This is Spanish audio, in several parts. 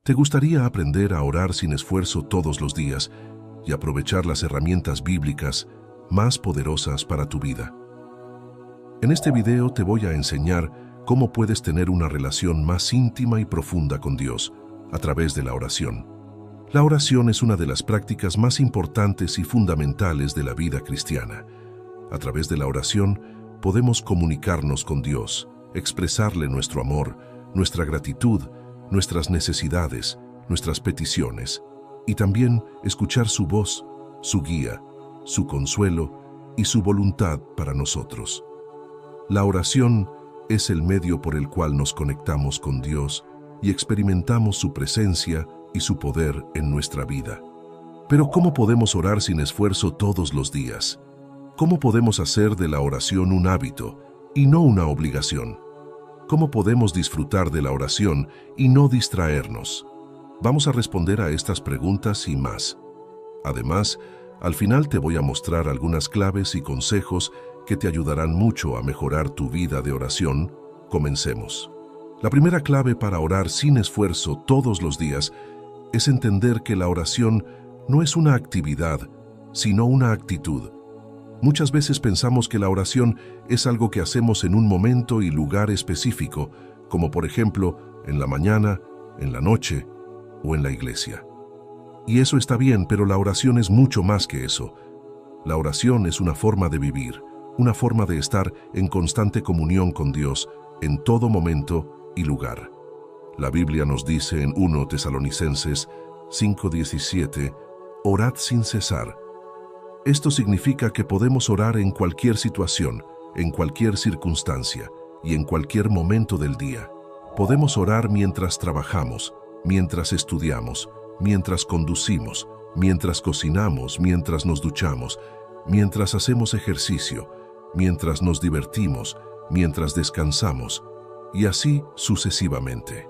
¿Te gustaría aprender a orar sin esfuerzo todos los días y aprovechar las herramientas bíblicas más poderosas para tu vida? En este video te voy a enseñar cómo puedes tener una relación más íntima y profunda con Dios a través de la oración. La oración es una de las prácticas más importantes y fundamentales de la vida cristiana. A través de la oración podemos comunicarnos con Dios, expresarle nuestro amor, nuestra gratitud, nuestras necesidades, nuestras peticiones, y también escuchar su voz, su guía, su consuelo y su voluntad para nosotros. La oración es el medio por el cual nos conectamos con Dios y experimentamos su presencia y su poder en nuestra vida. Pero ¿cómo podemos orar sin esfuerzo todos los días? ¿Cómo podemos hacer de la oración un hábito y no una obligación? ¿Cómo podemos disfrutar de la oración y no distraernos? Vamos a responder a estas preguntas y más. Además, al final te voy a mostrar algunas claves y consejos que te ayudarán mucho a mejorar tu vida de oración. Comencemos. La primera clave para orar sin esfuerzo todos los días es entender que la oración no es una actividad, sino una actitud. Muchas veces pensamos que la oración es algo que hacemos en un momento y lugar específico, como por ejemplo en la mañana, en la noche o en la iglesia. Y eso está bien, pero la oración es mucho más que eso. La oración es una forma de vivir, una forma de estar en constante comunión con Dios en todo momento y lugar. La Biblia nos dice en 1 Tesalonicenses 5:17, orad sin cesar. Esto significa que podemos orar en cualquier situación, en cualquier circunstancia y en cualquier momento del día. Podemos orar mientras trabajamos, mientras estudiamos, mientras conducimos, mientras cocinamos, mientras nos duchamos, mientras hacemos ejercicio, mientras nos divertimos, mientras descansamos, y así sucesivamente.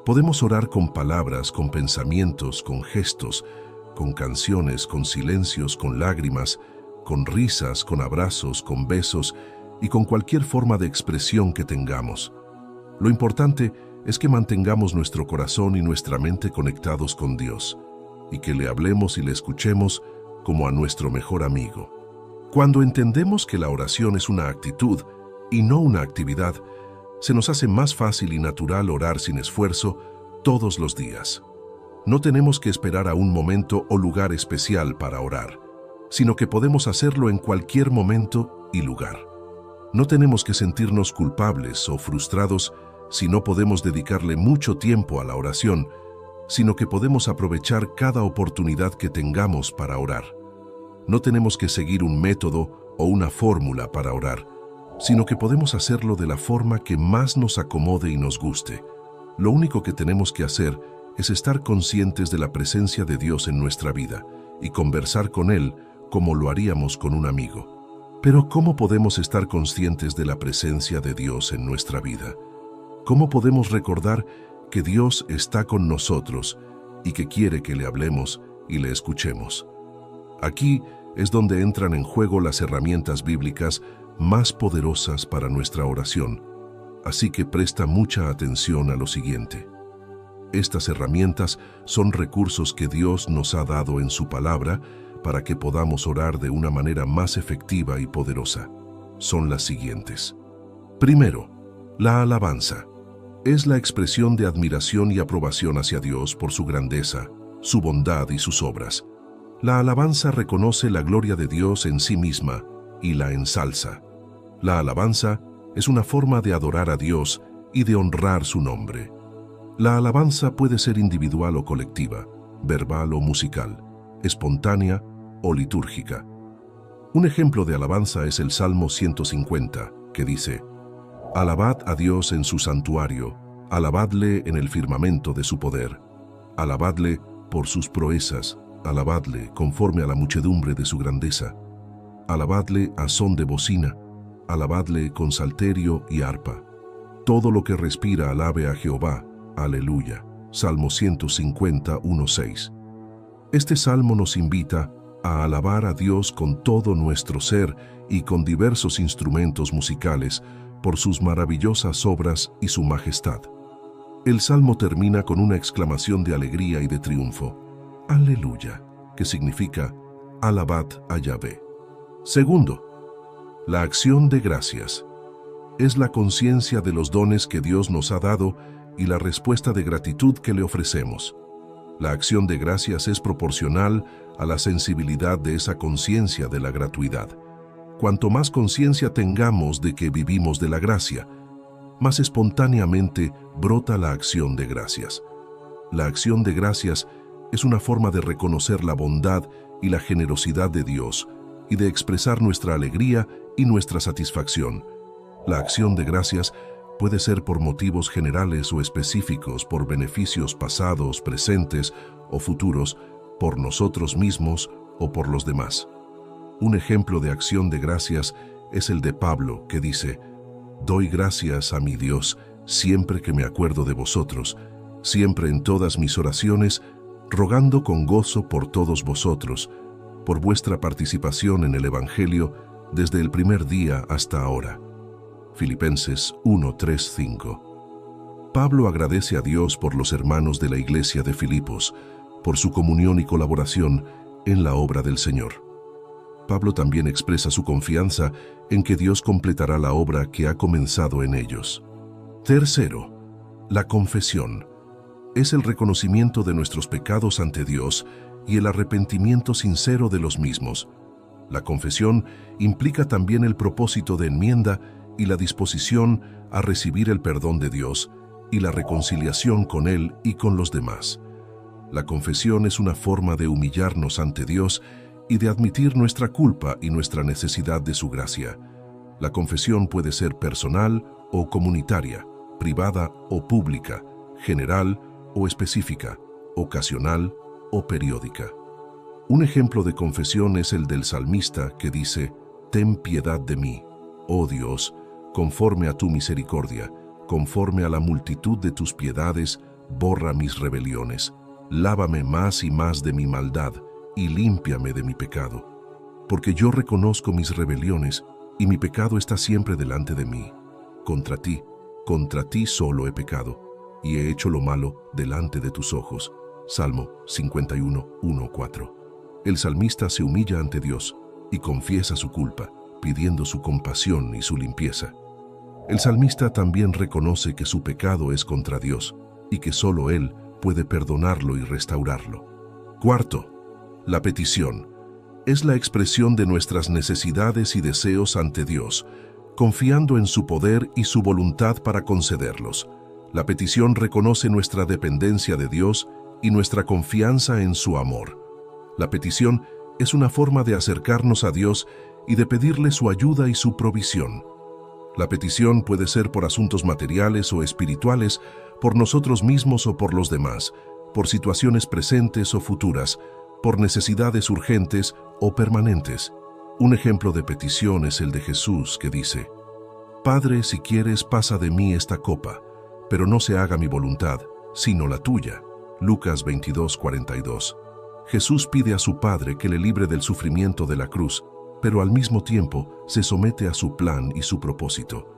Podemos orar con palabras, con pensamientos, con gestos, con canciones, con silencios, con lágrimas, con risas, con abrazos, con besos y con cualquier forma de expresión que tengamos. Lo importante es que mantengamos nuestro corazón y nuestra mente conectados con Dios y que le hablemos y le escuchemos como a nuestro mejor amigo. Cuando entendemos que la oración es una actitud y no una actividad, se nos hace más fácil y natural orar sin esfuerzo todos los días. No tenemos que esperar a un momento o lugar especial para orar, sino que podemos hacerlo en cualquier momento y lugar. No tenemos que sentirnos culpables o frustrados si no podemos dedicarle mucho tiempo a la oración, sino que podemos aprovechar cada oportunidad que tengamos para orar. No tenemos que seguir un método o una fórmula para orar, sino que podemos hacerlo de la forma que más nos acomode y nos guste. Lo único que tenemos que hacer es estar conscientes de la presencia de Dios en nuestra vida y conversar con Él como lo haríamos con un amigo. Pero ¿cómo podemos estar conscientes de la presencia de Dios en nuestra vida? ¿Cómo podemos recordar que Dios está con nosotros y que quiere que le hablemos y le escuchemos? Aquí es donde entran en juego las herramientas bíblicas más poderosas para nuestra oración. Así que presta mucha atención a lo siguiente. Estas herramientas son recursos que Dios nos ha dado en su palabra para que podamos orar de una manera más efectiva y poderosa. Son las siguientes. Primero, la alabanza. Es la expresión de admiración y aprobación hacia Dios por su grandeza, su bondad y sus obras. La alabanza reconoce la gloria de Dios en sí misma y la ensalza. La alabanza es una forma de adorar a Dios y de honrar su nombre. La alabanza puede ser individual o colectiva, verbal o musical, espontánea o litúrgica. Un ejemplo de alabanza es el Salmo 150, que dice: Alabad a Dios en su santuario, alabadle en el firmamento de su poder, alabadle por sus proezas, alabadle conforme a la muchedumbre de su grandeza, alabadle a son de bocina, alabadle con salterio y arpa. Todo lo que respira alabe a Jehová. Aleluya. Salmo 150, 1-6. Este salmo nos invita a alabar a Dios con todo nuestro ser y con diversos instrumentos musicales por sus maravillosas obras y su majestad. El salmo termina con una exclamación de alegría y de triunfo. Aleluya, que significa alabad a Yahvé. Segundo, la acción de gracias. Es la conciencia de los dones que Dios nos ha dado y la respuesta de gratitud que le ofrecemos. La acción de gracias es proporcional a la sensibilidad de esa conciencia de la gratuidad. Cuanto más conciencia tengamos de que vivimos de la gracia, más espontáneamente brota la acción de gracias. La acción de gracias es una forma de reconocer la bondad y la generosidad de Dios y de expresar nuestra alegría y nuestra satisfacción. La acción de gracias puede ser por motivos generales o específicos, por beneficios pasados, presentes o futuros, por nosotros mismos o por los demás. Un ejemplo de acción de gracias es el de Pablo, que dice: «Doy gracias a mi Dios siempre que me acuerdo de vosotros, siempre en todas mis oraciones, rogando con gozo por todos vosotros, por vuestra participación en el Evangelio desde el primer día hasta ahora». Filipenses 1:3-5. Pablo agradece a Dios por los hermanos de la iglesia de Filipos, por su comunión y colaboración en la obra del Señor. Pablo también expresa su confianza en que Dios completará la obra que ha comenzado en ellos. Tercero, la confesión. Es el reconocimiento de nuestros pecados ante Dios y el arrepentimiento sincero de los mismos. La confesión implica también el propósito de enmienda y la disposición a recibir el perdón de Dios y la reconciliación con Él y con los demás. La confesión es una forma de humillarnos ante Dios y de admitir nuestra culpa y nuestra necesidad de su gracia. La confesión puede ser personal o comunitaria, privada o pública, general o específica, ocasional o periódica. Un ejemplo de confesión es el del salmista, que dice: «Ten piedad de mí, oh Dios, conforme a tu misericordia, conforme a la multitud de tus piedades, borra mis rebeliones. Lávame más y más de mi maldad, y límpiame de mi pecado. Porque yo reconozco mis rebeliones, y mi pecado está siempre delante de mí. Contra ti solo he pecado, y he hecho lo malo delante de tus ojos». Salmo 51:1-4. El salmista se humilla ante Dios y confiesa su culpa, pidiendo su compasión y su limpieza. El salmista también reconoce que su pecado es contra Dios y que solo Él puede perdonarlo y restaurarlo. Cuarto, la petición. Es la expresión de nuestras necesidades y deseos ante Dios, confiando en su poder y su voluntad para concederlos. La petición reconoce nuestra dependencia de Dios y nuestra confianza en su amor. La petición es una forma de acercarnos a Dios y de pedirle su ayuda y su provisión. La petición puede ser por asuntos materiales o espirituales, por nosotros mismos o por los demás, por situaciones presentes o futuras, por necesidades urgentes o permanentes. Un ejemplo de petición es el de Jesús, que dice: «Padre, si quieres, pasa de mí esta copa, pero no se haga mi voluntad, sino la tuya». Lucas 22:42. Jesús pide a su Padre que le libre del sufrimiento de la cruz, pero al mismo tiempo se somete a su plan y su propósito.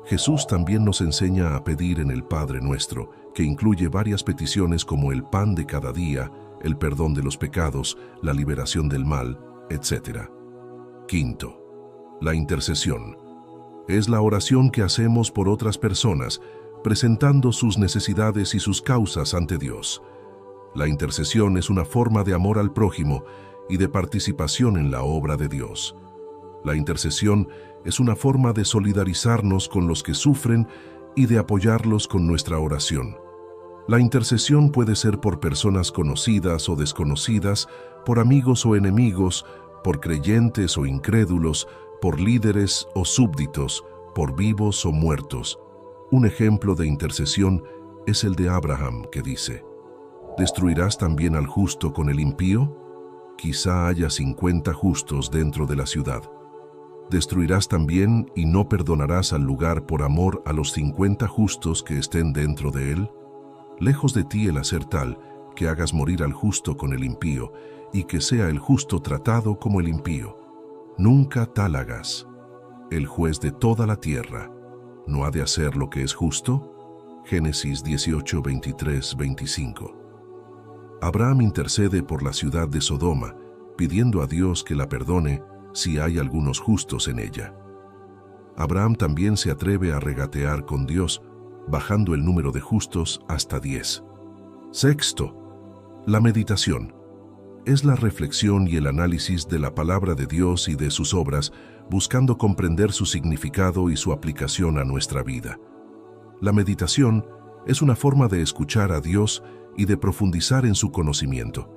Jesús también nos enseña a pedir en el Padre Nuestro, que incluye varias peticiones como el pan de cada día, el perdón de los pecados, la liberación del mal, etc. Quinto, la intercesión. Es la oración que hacemos por otras personas, presentando sus necesidades y sus causas ante Dios. La intercesión es una forma de amor al prójimo y de participación en la obra de Dios. La intercesión es una forma de solidarizarnos con los que sufren y de apoyarlos con nuestra oración. La intercesión puede ser por personas conocidas o desconocidas, por amigos o enemigos, por creyentes o incrédulos, por líderes o súbditos, por vivos o muertos. Un ejemplo de intercesión es el de Abraham, que dice: ¿Destruirás también al justo con el impío? Quizá haya 50 justos dentro de la ciudad. ¿Destruirás también y no perdonarás al lugar por amor a los 50 justos que estén dentro de él? Lejos de ti el hacer tal, que hagas morir al justo con el impío, y que sea el justo tratado como el impío. Nunca tal hagas. El juez de toda la tierra, ¿no ha de hacer lo que es justo? Génesis 18, 23, 25. Abraham intercede por la ciudad de Sodoma, pidiendo a Dios que la perdone si hay algunos justos en ella. Abraham también se atreve a regatear con Dios, bajando el número de justos hasta 10. Sexto, la meditación. Es la reflexión y el análisis de la palabra de Dios y de sus obras, buscando comprender su significado y su aplicación a nuestra vida. La meditación es una forma de escuchar a Dios y de profundizar en su conocimiento.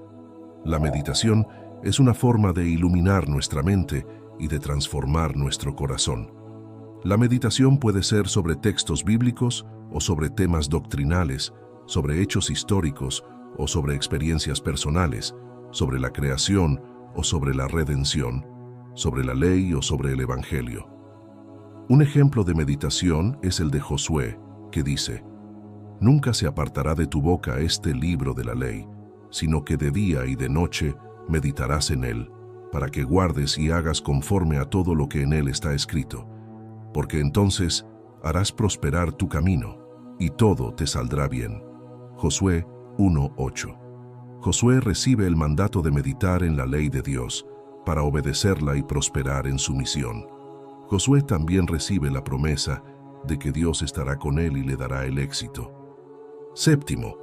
La meditación es una forma de iluminar nuestra mente y de transformar nuestro corazón. La meditación puede ser sobre textos bíblicos o sobre temas doctrinales, sobre hechos históricos o sobre experiencias personales, sobre la creación o sobre la redención, sobre la ley o sobre el Evangelio. Un ejemplo de meditación es el de Josué, que dice: «Nunca se apartará de tu boca este libro de la ley, sino que de día y de noche meditarás en él, para que guardes y hagas conforme a todo lo que en él está escrito, porque entonces harás prosperar tu camino, y todo te saldrá bien». Josué 1:8. Josué recibe el mandato de meditar en la ley de Dios, para obedecerla y prosperar en su misión. Josué también recibe la promesa de que Dios estará con él y le dará el éxito. Séptimo,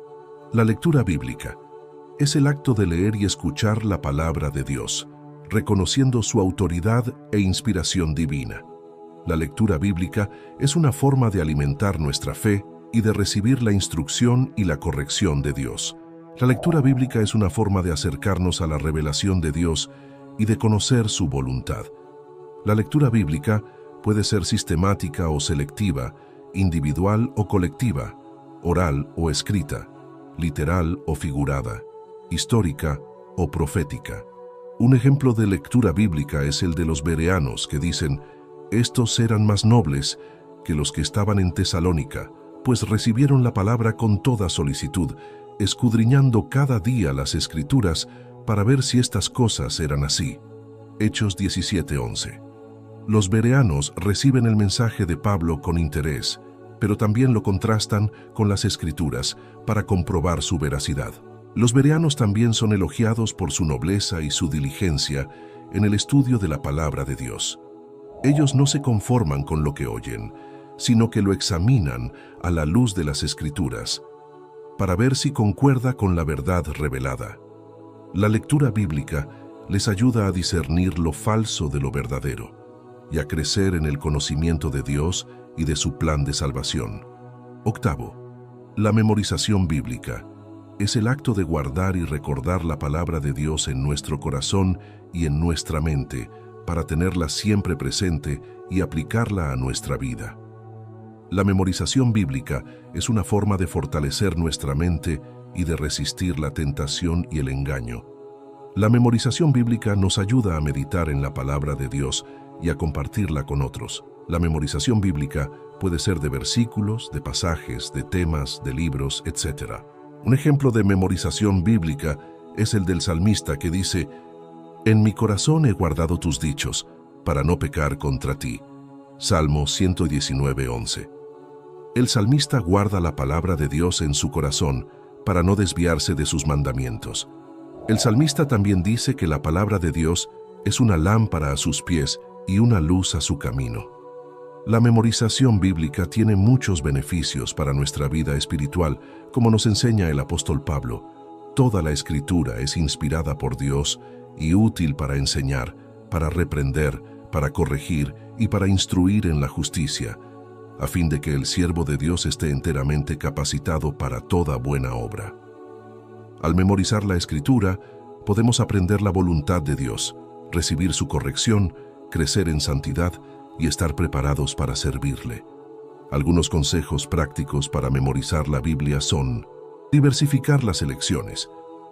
la lectura bíblica. Es el acto de leer y escuchar la palabra de Dios, reconociendo su autoridad e inspiración divina. La lectura bíblica es una forma de alimentar nuestra fe y de recibir la instrucción y la corrección de Dios. La lectura bíblica es una forma de acercarnos a la revelación de Dios y de conocer su voluntad. La lectura bíblica puede ser sistemática o selectiva, individual o colectiva, oral o escrita, literal o figurada, histórica o profética. Un ejemplo de lectura bíblica es el de los bereanos, que dicen: «Estos eran más nobles que los que estaban en Tesalónica, pues recibieron la palabra con toda solicitud, escudriñando cada día las Escrituras para ver si estas cosas eran así». Hechos 17:11. Los bereanos reciben el mensaje de Pablo con interés, pero también lo contrastan con las Escrituras para comprobar su veracidad. Los bereanos también son elogiados por su nobleza y su diligencia en el estudio de la palabra de Dios. Ellos no se conforman con lo que oyen, sino que lo examinan a la luz de las Escrituras, para ver si concuerda con la verdad revelada. La lectura bíblica les ayuda a discernir lo falso de lo verdadero y a crecer en el conocimiento de Dios y de su plan de salvación. Octavo, la memorización bíblica. Es el acto de guardar y recordar la palabra de Dios en nuestro corazón y en nuestra mente, para tenerla siempre presente y aplicarla a nuestra vida. La memorización bíblica es una forma de fortalecer nuestra mente y de resistir la tentación y el engaño. La memorización bíblica nos ayuda a meditar en la palabra de Dios y a compartirla con otros. La memorización bíblica puede ser de versículos, de pasajes, de temas, de libros, etc. Un ejemplo de memorización bíblica es el del salmista, que dice: «En mi corazón he guardado tus dichos, para no pecar contra ti». Salmo 119:11. El salmista guarda la palabra de Dios en su corazón para no desviarse de sus mandamientos. El salmista también dice que la palabra de Dios es una lámpara a sus pies y una luz a su camino. La memorización bíblica tiene muchos beneficios para nuestra vida espiritual, como nos enseña el apóstol Pablo. Toda la Escritura es inspirada por Dios y útil para enseñar, para reprender, para corregir y para instruir en la justicia, a fin de que el siervo de Dios esté enteramente capacitado para toda buena obra. Al memorizar la Escritura, podemos aprender la voluntad de Dios, recibir su corrección, crecer en santidad y estar preparados para servirle. Algunos consejos prácticos para memorizar la Biblia son: diversificar las elecciones,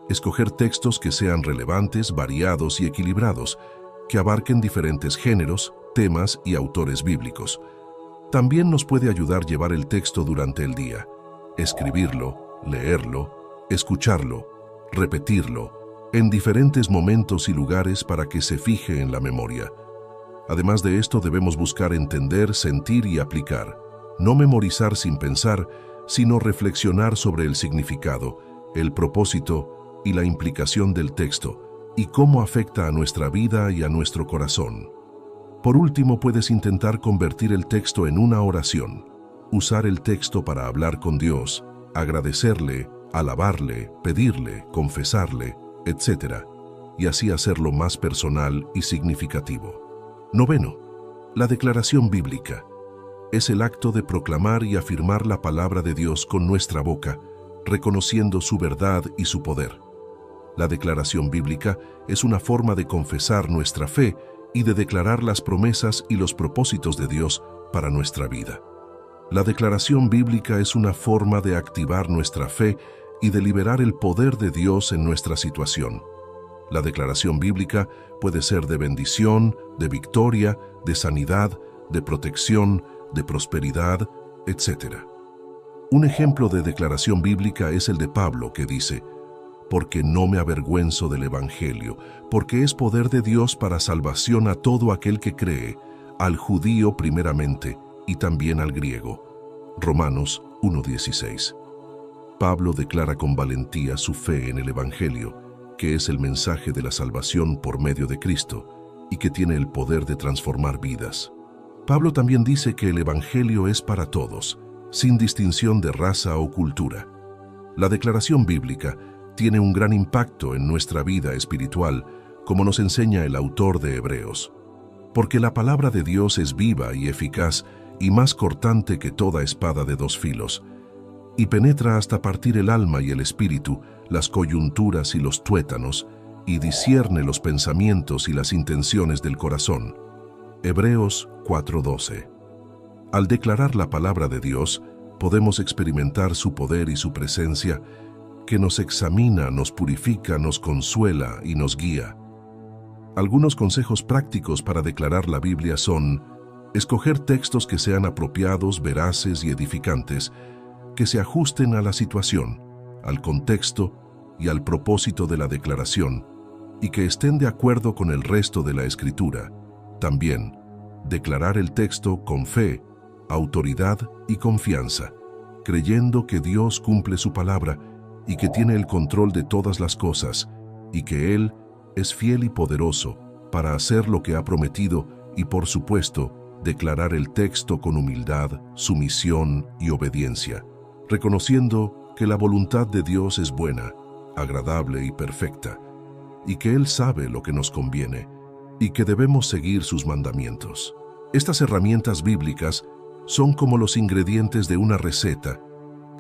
escoger textos que sean relevantes, variados y equilibrados, que abarquen diferentes géneros, temas y autores bíblicos. También nos puede ayudar llevar el texto durante el día, escribirlo, leerlo, escucharlo, repetirlo, en diferentes momentos y lugares para que se fije en la memoria. Además de esto, debemos buscar entender, sentir y aplicar, no memorizar sin pensar, sino reflexionar sobre el significado, el propósito y la implicación del texto, y cómo afecta a nuestra vida y a nuestro corazón. Por último, puedes intentar convertir el texto en una oración. Usar el texto para hablar con Dios, agradecerle, alabarle, pedirle, confesarle, etc. Y así hacerlo más personal y significativo. Noveno, la declaración bíblica. Es el acto de proclamar y afirmar la palabra de Dios con nuestra boca, reconociendo su verdad y su poder. La declaración bíblica es una forma de confesar nuestra fe y de declarar las promesas y los propósitos de Dios para nuestra vida. La declaración bíblica es una forma de activar nuestra fe y de liberar el poder de Dios en nuestra situación. La declaración bíblica puede ser de bendición, de victoria, de sanidad, de protección, de prosperidad, etc. Un ejemplo de declaración bíblica es el de Pablo, que dice: «Porque no me avergüenzo del Evangelio, porque es poder de Dios para salvación a todo aquel que cree, al judío primeramente y también al griego». Romanos 1:16. Pablo declara con valentía su fe en el Evangelio, que es el mensaje de la salvación por medio de Cristo y que tiene el poder de transformar vidas. Pablo también dice que el Evangelio es para todos, sin distinción de raza o cultura. La declaración bíblica tiene un gran impacto en nuestra vida espiritual, como nos enseña el autor de Hebreos. Porque la palabra de Dios es viva y eficaz y más cortante que toda espada de dos filos, y penetra hasta partir el alma y el espíritu, las coyunturas y los tuétanos, y discierne los pensamientos y las intenciones del corazón. Hebreos 4:12. Al declarar la palabra de Dios, podemos experimentar su poder y su presencia, que nos examina, nos purifica, nos consuela y nos guía. Algunos consejos prácticos para declarar la Biblia son: escoger textos que sean apropiados, veraces y edificantes, que se ajusten a la situación, al contexto y al propósito de la declaración, y que estén de acuerdo con el resto de la Escritura. También, declarar el texto con fe, autoridad y confianza, creyendo que Dios cumple su palabra y que tiene el control de todas las cosas, y que Él es fiel y poderoso para hacer lo que ha prometido, y por supuesto, declarar el texto con humildad, sumisión y obediencia, reconociendo que la voluntad de Dios es buena, agradable y perfecta, y que Él sabe lo que nos conviene, y que debemos seguir sus mandamientos. Estas herramientas bíblicas son como los ingredientes de una receta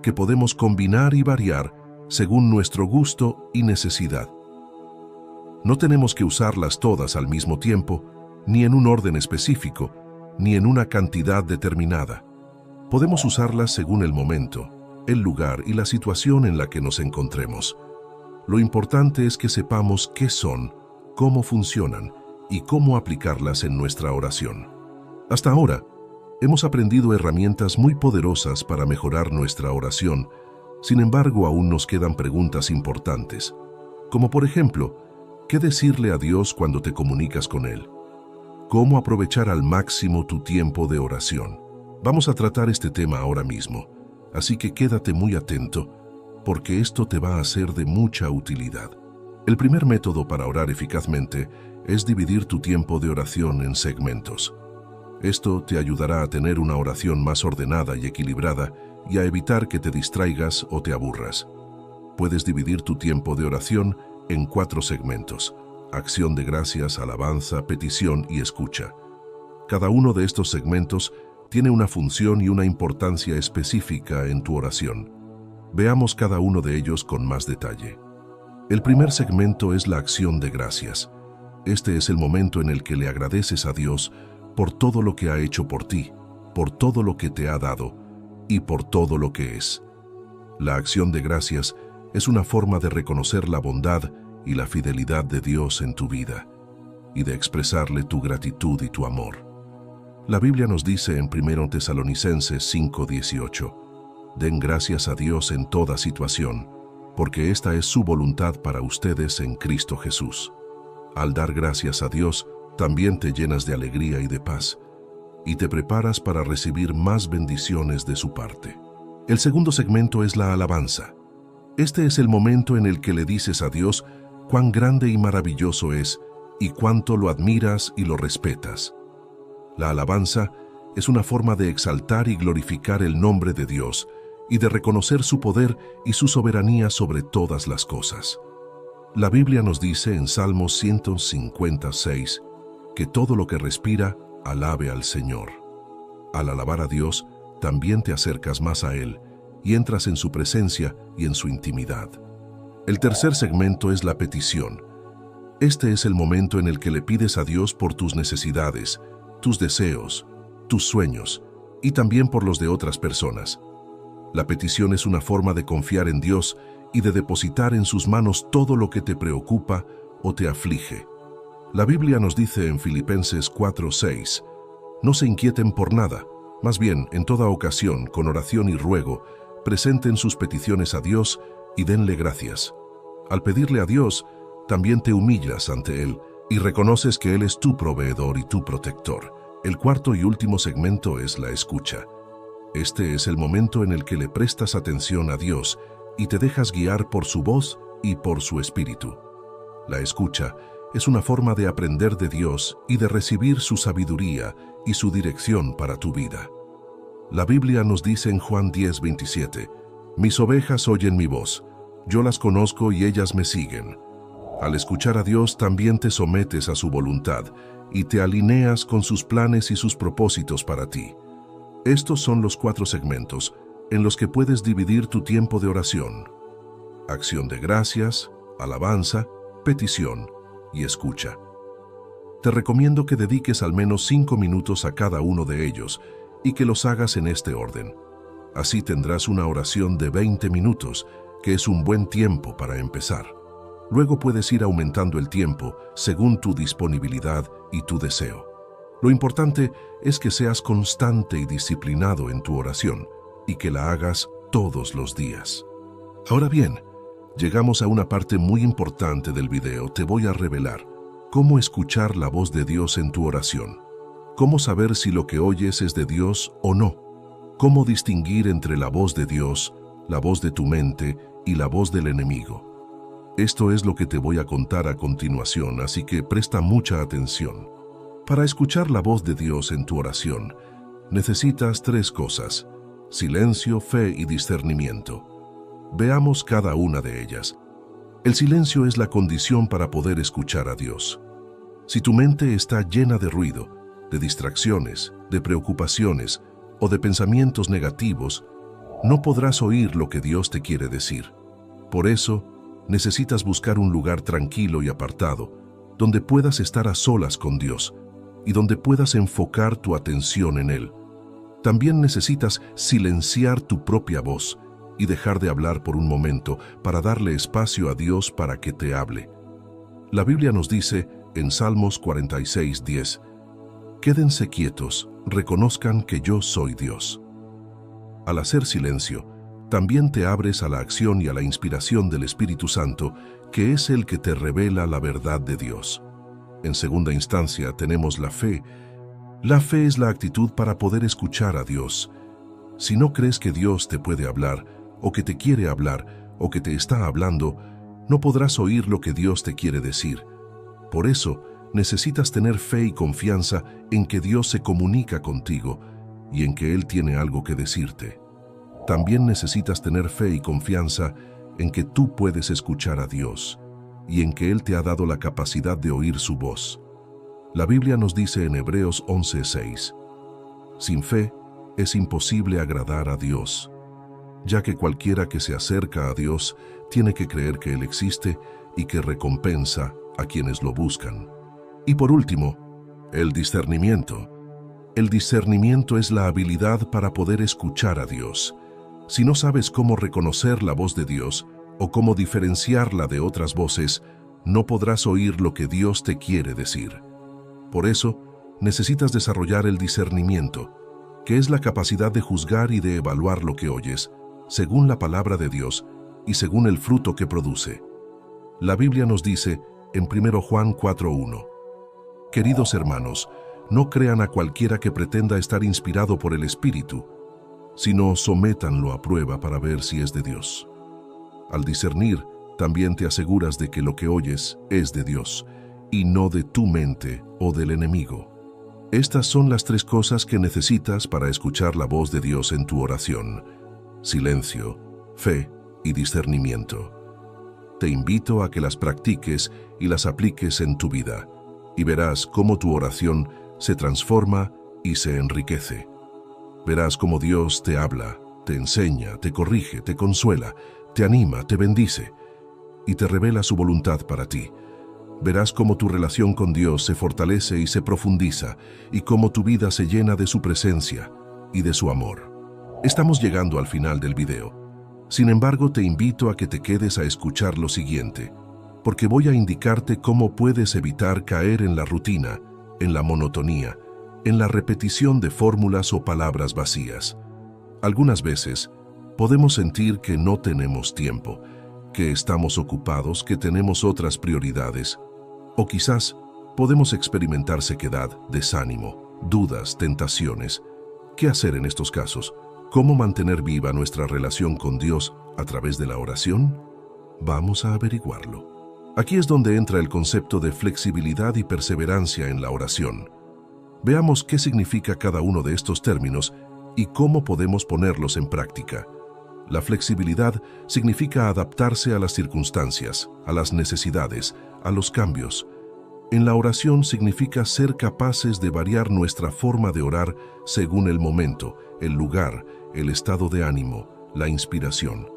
que podemos combinar y variar según nuestro gusto y necesidad. No tenemos que usarlas todas al mismo tiempo, ni en un orden específico, ni en una cantidad determinada. Podemos usarlas según el momento, el lugar y la situación en la que nos encontremos. Lo importante es que sepamos qué son, cómo funcionan y cómo aplicarlas en nuestra oración. Hasta ahora, hemos aprendido herramientas muy poderosas para mejorar nuestra oración. Sin embargo, aún nos quedan preguntas importantes, como por ejemplo, ¿qué decirle a Dios cuando te comunicas con Él? ¿Cómo aprovechar al máximo tu tiempo de oración? Vamos a tratar este tema ahora mismo, así que quédate muy atento, porque esto te va a ser de mucha utilidad. El primer método para orar eficazmente es dividir tu tiempo de oración en segmentos. Esto te ayudará a tener una oración más ordenada y equilibrada y a evitar que te distraigas o te aburras. Puedes dividir tu tiempo de oración en 4 segmentos: acción de gracias, alabanza, petición y escucha. Cada uno de estos segmentos tiene una función y una importancia específica en tu oración. Veamos cada uno de ellos con más detalle. El primer segmento es la acción de gracias. Este es el momento en el que le agradeces a Dios por todo lo que ha hecho por ti, por todo lo que te ha dado y por todo lo que es. La acción de gracias es una forma de reconocer la bondad y la fidelidad de Dios en tu vida y de expresarle tu gratitud y tu amor. La Biblia nos dice en 1 Tesalonicenses 5:18: den gracias a Dios en toda situación, porque esta es su voluntad para ustedes en Cristo Jesús. Al dar gracias a Dios, también te llenas de alegría y de paz, y te preparas para recibir más bendiciones de su parte. El segundo segmento es la alabanza. Este es el momento en el que le dices a Dios cuán grande y maravilloso es y cuánto lo admiras y lo respetas. La alabanza es una forma de exaltar y glorificar el nombre de Dios y de reconocer su poder y su soberanía sobre todas las cosas. La Biblia nos dice en Salmos 156 que todo lo que respira, alabe al Señor. Al alabar a Dios, también te acercas más a Él y entras en su presencia y en su intimidad. El tercer segmento es la petición. Este es el momento en el que le pides a Dios por tus necesidades, tus deseos, tus sueños y también por los de otras personas. La petición es una forma de confiar en Dios y de depositar en sus manos todo lo que te preocupa o te aflige. La Biblia nos dice en Filipenses 4:6, no se inquieten por nada, más bien, en toda ocasión, con oración y ruego, presenten sus peticiones a Dios y denle gracias. Al pedirle a Dios, también te humillas ante Él y reconoces que Él es tu proveedor y tu protector. El cuarto y último segmento es la escucha. Este es el momento en el que le prestas atención a Dios y te dejas guiar por su voz y por su espíritu. La escucha es una forma de aprender de Dios y de recibir su sabiduría y su dirección para tu vida. La Biblia nos dice en Juan 10:27, mis ovejas oyen mi voz, yo las conozco y ellas me siguen. Al escuchar a Dios también te sometes a su voluntad y te alineas con sus planes y sus propósitos para ti. Estos son los 4 segmentos en los que puedes dividir tu tiempo de oración: acción de gracias, alabanza, petición y escucha. Te recomiendo que dediques al menos 5 minutos a cada uno de ellos y que los hagas en este orden. Así tendrás una oración de 20 minutos, que es un buen tiempo para empezar. Luego puedes ir aumentando el tiempo según tu disponibilidad y tu deseo. Lo importante es que seas constante y disciplinado en tu oración y que la hagas todos los días. Ahora bien, llegamos a una parte muy importante del video. Te voy a revelar cómo escuchar la voz de Dios en tu oración, cómo saber si lo que oyes es de Dios o no, cómo distinguir entre la voz de Dios, la voz de tu mente y la voz del enemigo. Esto es lo que te voy a contar a continuación, así que presta mucha atención. Para escuchar la voz de Dios en tu oración, necesitas 3 cosas: silencio, fe y discernimiento. Veamos cada una de ellas. El silencio es la condición para poder escuchar a Dios. Si tu mente está llena de ruido, de distracciones, de preocupaciones o de pensamientos negativos, no podrás oír lo que Dios te quiere decir. Por eso, necesitas buscar un lugar tranquilo y apartado, donde puedas estar a solas con Dios y donde puedas enfocar tu atención en Él. También necesitas silenciar tu propia voz y dejar de hablar por un momento para darle espacio a Dios para que te hable. La Biblia nos dice en Salmos 46:10, quédense quietos, reconozcan que yo soy Dios. Al hacer silencio, también te abres a la acción y a la inspiración del Espíritu Santo, que es el que te revela la verdad de Dios. En segunda instancia tenemos la fe. La fe es la actitud para poder escuchar a Dios. Si no crees que Dios te puede hablar, o que te quiere hablar, o que te está hablando, no podrás oír lo que Dios te quiere decir. Por eso, necesitas tener fe y confianza en que Dios se comunica contigo y en que Él tiene algo que decirte. También necesitas tener fe y confianza en que tú puedes escuchar a Dios y en que Él te ha dado la capacidad de oír su voz. La Biblia nos dice en Hebreos 11:6, sin fe es imposible agradar a Dios, ya que cualquiera que se acerca a Dios tiene que creer que Él existe y que recompensa a quienes lo buscan. Y por último, el discernimiento. El discernimiento es la habilidad para poder escuchar a Dios. Si no sabes cómo reconocer la voz de Dios o cómo diferenciarla de otras voces, no podrás oír lo que Dios te quiere decir. Por eso, necesitas desarrollar el discernimiento, que es la capacidad de juzgar y de evaluar lo que oyes, según la palabra de Dios y según el fruto que produce. La Biblia nos dice en 1 Juan 4:1, queridos hermanos, no crean a cualquiera que pretenda estar inspirado por el Espíritu. sino sométanlo a prueba para ver si es de Dios. Al discernir, también te aseguras de que lo que oyes es de Dios, y no de tu mente o del enemigo. Estas son las 3 cosas que necesitas para escuchar la voz de Dios en tu oración: silencio, fe y discernimiento. Te invito a que las practiques y las apliques en tu vida, y verás cómo tu oración se transforma y se enriquece. Verás cómo Dios te habla, te enseña, te corrige, te consuela, te anima, te bendice y te revela su voluntad para ti. Verás cómo tu relación con Dios se fortalece y se profundiza, y cómo tu vida se llena de su presencia y de su amor. Estamos llegando al final del video. Sin embargo, te invito a que te quedes a escuchar lo siguiente, porque voy a indicarte cómo puedes evitar caer en la rutina, en la monotonía, en la repetición de fórmulas o palabras vacías. Algunas veces podemos sentir que no tenemos tiempo, que estamos ocupados, que tenemos otras prioridades, o quizás podemos experimentar sequedad, desánimo, dudas, tentaciones. ¿Qué hacer en estos casos? ¿Cómo mantener viva nuestra relación con Dios a través de la oración? Vamos a averiguarlo. Aquí es donde entra el concepto de flexibilidad y perseverancia en la oración. Veamos qué significa cada uno de estos términos y cómo podemos ponerlos en práctica. La flexibilidad significa adaptarse a las circunstancias, a las necesidades, a los cambios. En la oración significa ser capaces de variar nuestra forma de orar según el momento, el lugar, el estado de ánimo, la inspiración.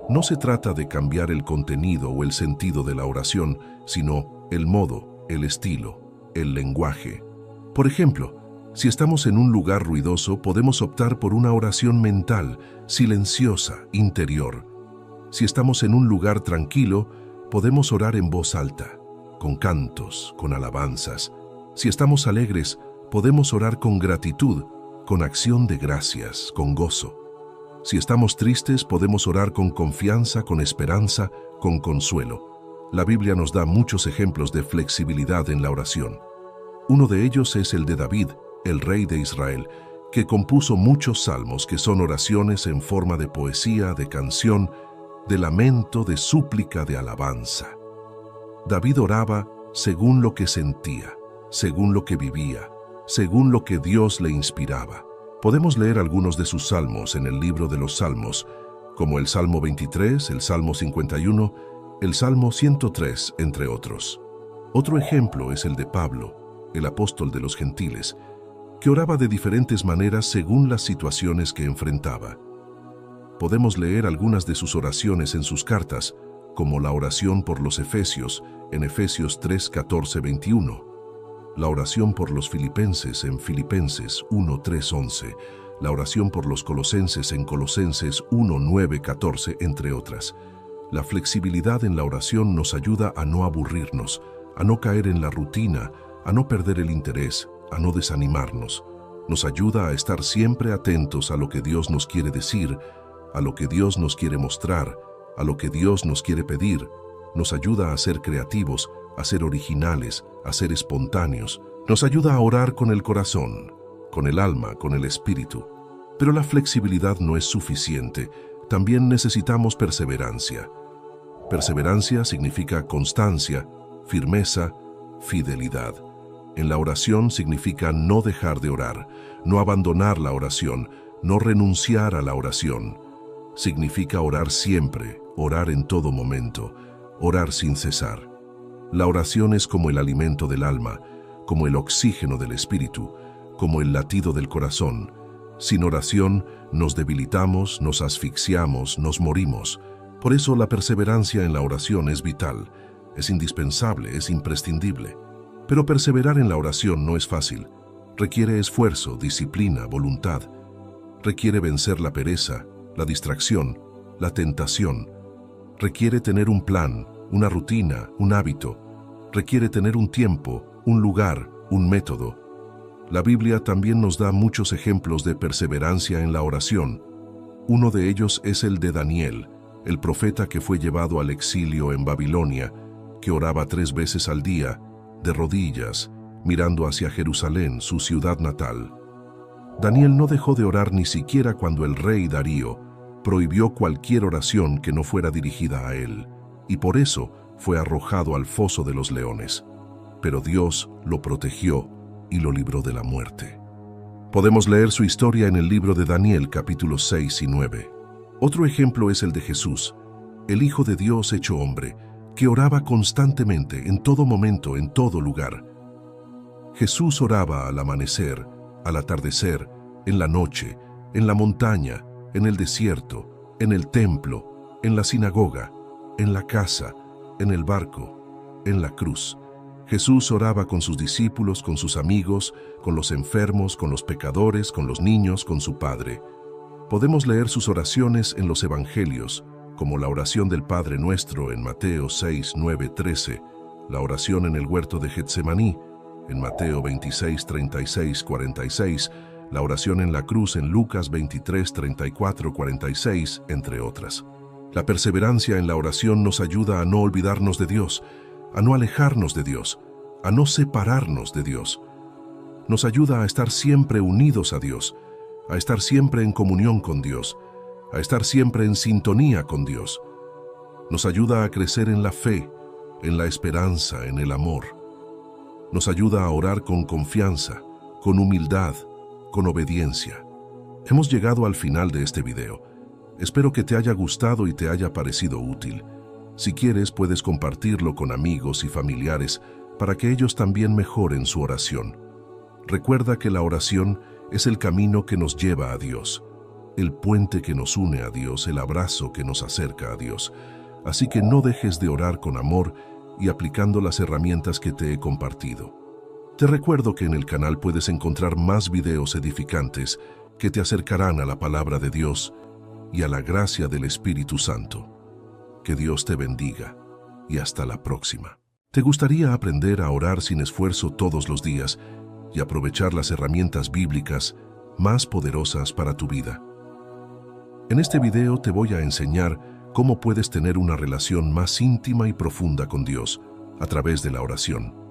No se trata de cambiar el contenido o el sentido de la oración, sino el modo, el estilo, el lenguaje. Por ejemplo, si estamos en un lugar ruidoso, podemos optar por una oración mental, silenciosa, interior. Si estamos en un lugar tranquilo, podemos orar en voz alta, con cantos, con alabanzas. Si estamos alegres, podemos orar con gratitud, con acción de gracias, con gozo. Si estamos tristes, podemos orar con confianza, con esperanza, con consuelo. La Biblia nos da muchos ejemplos de flexibilidad en la oración. Uno de ellos es el de David, el rey de Israel, que compuso muchos salmos que son oraciones en forma de poesía, de canción, de lamento, de súplica, de alabanza. David oraba según lo que sentía, según lo que vivía, según lo que Dios le inspiraba. Podemos leer algunos de sus salmos en el libro de los Salmos, como el Salmo 23, el Salmo 51, el Salmo 103, entre otros. Otro ejemplo es el de Pablo, el apóstol de los gentiles, que oraba de diferentes maneras según las situaciones que enfrentaba. Podemos leer algunas de sus oraciones en sus cartas, como la oración por los Efesios, en Efesios 3, 14, 21, la oración por los Filipenses en Filipenses 1, 3, 11, la oración por los Colosenses en Colosenses 1, 9, 14, entre otras. La flexibilidad en la oración nos ayuda a no aburrirnos, a no caer en la rutina, a no perder el interés, a no desanimarnos. Nos ayuda a estar siempre atentos a lo que Dios nos quiere decir, a lo que Dios nos quiere mostrar, a lo que Dios nos quiere pedir. Nos ayuda a ser creativos, a ser originales, a ser espontáneos. Nos ayuda a orar con el corazón, con el alma, con el espíritu. Pero la flexibilidad no es suficiente. También necesitamos perseverancia. Perseverancia significa constancia, firmeza, fidelidad. En la oración significa no dejar de orar, no abandonar la oración, no renunciar a la oración. Significa orar siempre, orar en todo momento, orar sin cesar. La oración es como el alimento del alma, como el oxígeno del espíritu, como el latido del corazón. Sin oración nos debilitamos, nos asfixiamos, nos morimos. Por eso la perseverancia en la oración es vital, es indispensable, es imprescindible. Pero perseverar en la oración no es fácil. Requiere esfuerzo, disciplina, voluntad. Requiere vencer la pereza, la distracción, la tentación. Requiere tener un plan, una rutina, un hábito. Requiere tener un tiempo, un lugar, un método. La Biblia también nos da muchos ejemplos de perseverancia en la oración. Uno de ellos es el de Daniel, el profeta que fue llevado al exilio en Babilonia, que oraba 3 veces al día, de rodillas, mirando hacia Jerusalén, su ciudad natal. Daniel no dejó de orar ni siquiera cuando el rey Darío prohibió cualquier oración que no fuera dirigida a él, y por eso fue arrojado al foso de los leones. Pero Dios lo protegió y lo libró de la muerte. Podemos leer su historia en el libro de Daniel, capítulos 6 y 9. Otro ejemplo es el de Jesús, el Hijo de Dios hecho hombre, que oraba constantemente, en todo momento, en todo lugar. Jesús oraba al amanecer, al atardecer, en la noche, en la montaña, en el desierto, en el templo, en la sinagoga, en la casa, en el barco, en la cruz. Jesús oraba con sus discípulos, con sus amigos, con los enfermos, con los pecadores, con los niños, con su Padre. Podemos leer sus oraciones en los Evangelios, como la oración del Padre Nuestro en Mateo 6, 9, 13, la oración en el huerto de Getsemaní, en Mateo 26, 36, 46, la oración en la cruz en Lucas 23, 34, 46, entre otras. La perseverancia en la oración nos ayuda a no olvidarnos de Dios, a no alejarnos de Dios, a no separarnos de Dios. Nos ayuda a estar siempre unidos a Dios, a estar siempre en comunión con Dios, a estar siempre en sintonía con Dios. Nos ayuda a crecer en la fe, en la esperanza, en el amor. Nos ayuda a orar con confianza, con humildad, con obediencia. Hemos llegado al final de este video. Espero que te haya gustado y te haya parecido útil. Si quieres, puedes compartirlo con amigos y familiares para que ellos también mejoren su oración. Recuerda que la oración es el camino que nos lleva a Dios, el puente que nos une a Dios, el abrazo que nos acerca a Dios. Así que no dejes de orar con amor y aplicando las herramientas que te he compartido. Te recuerdo que en el canal puedes encontrar más videos edificantes que te acercarán a la palabra de Dios y a la gracia del Espíritu Santo. Que Dios te bendiga y hasta la próxima. ¿Te gustaría aprender a orar sin esfuerzo todos los días y aprovechar las herramientas bíblicas más poderosas para tu vida? En este video te voy a enseñar cómo puedes tener una relación más íntima y profunda con Dios a través de la oración.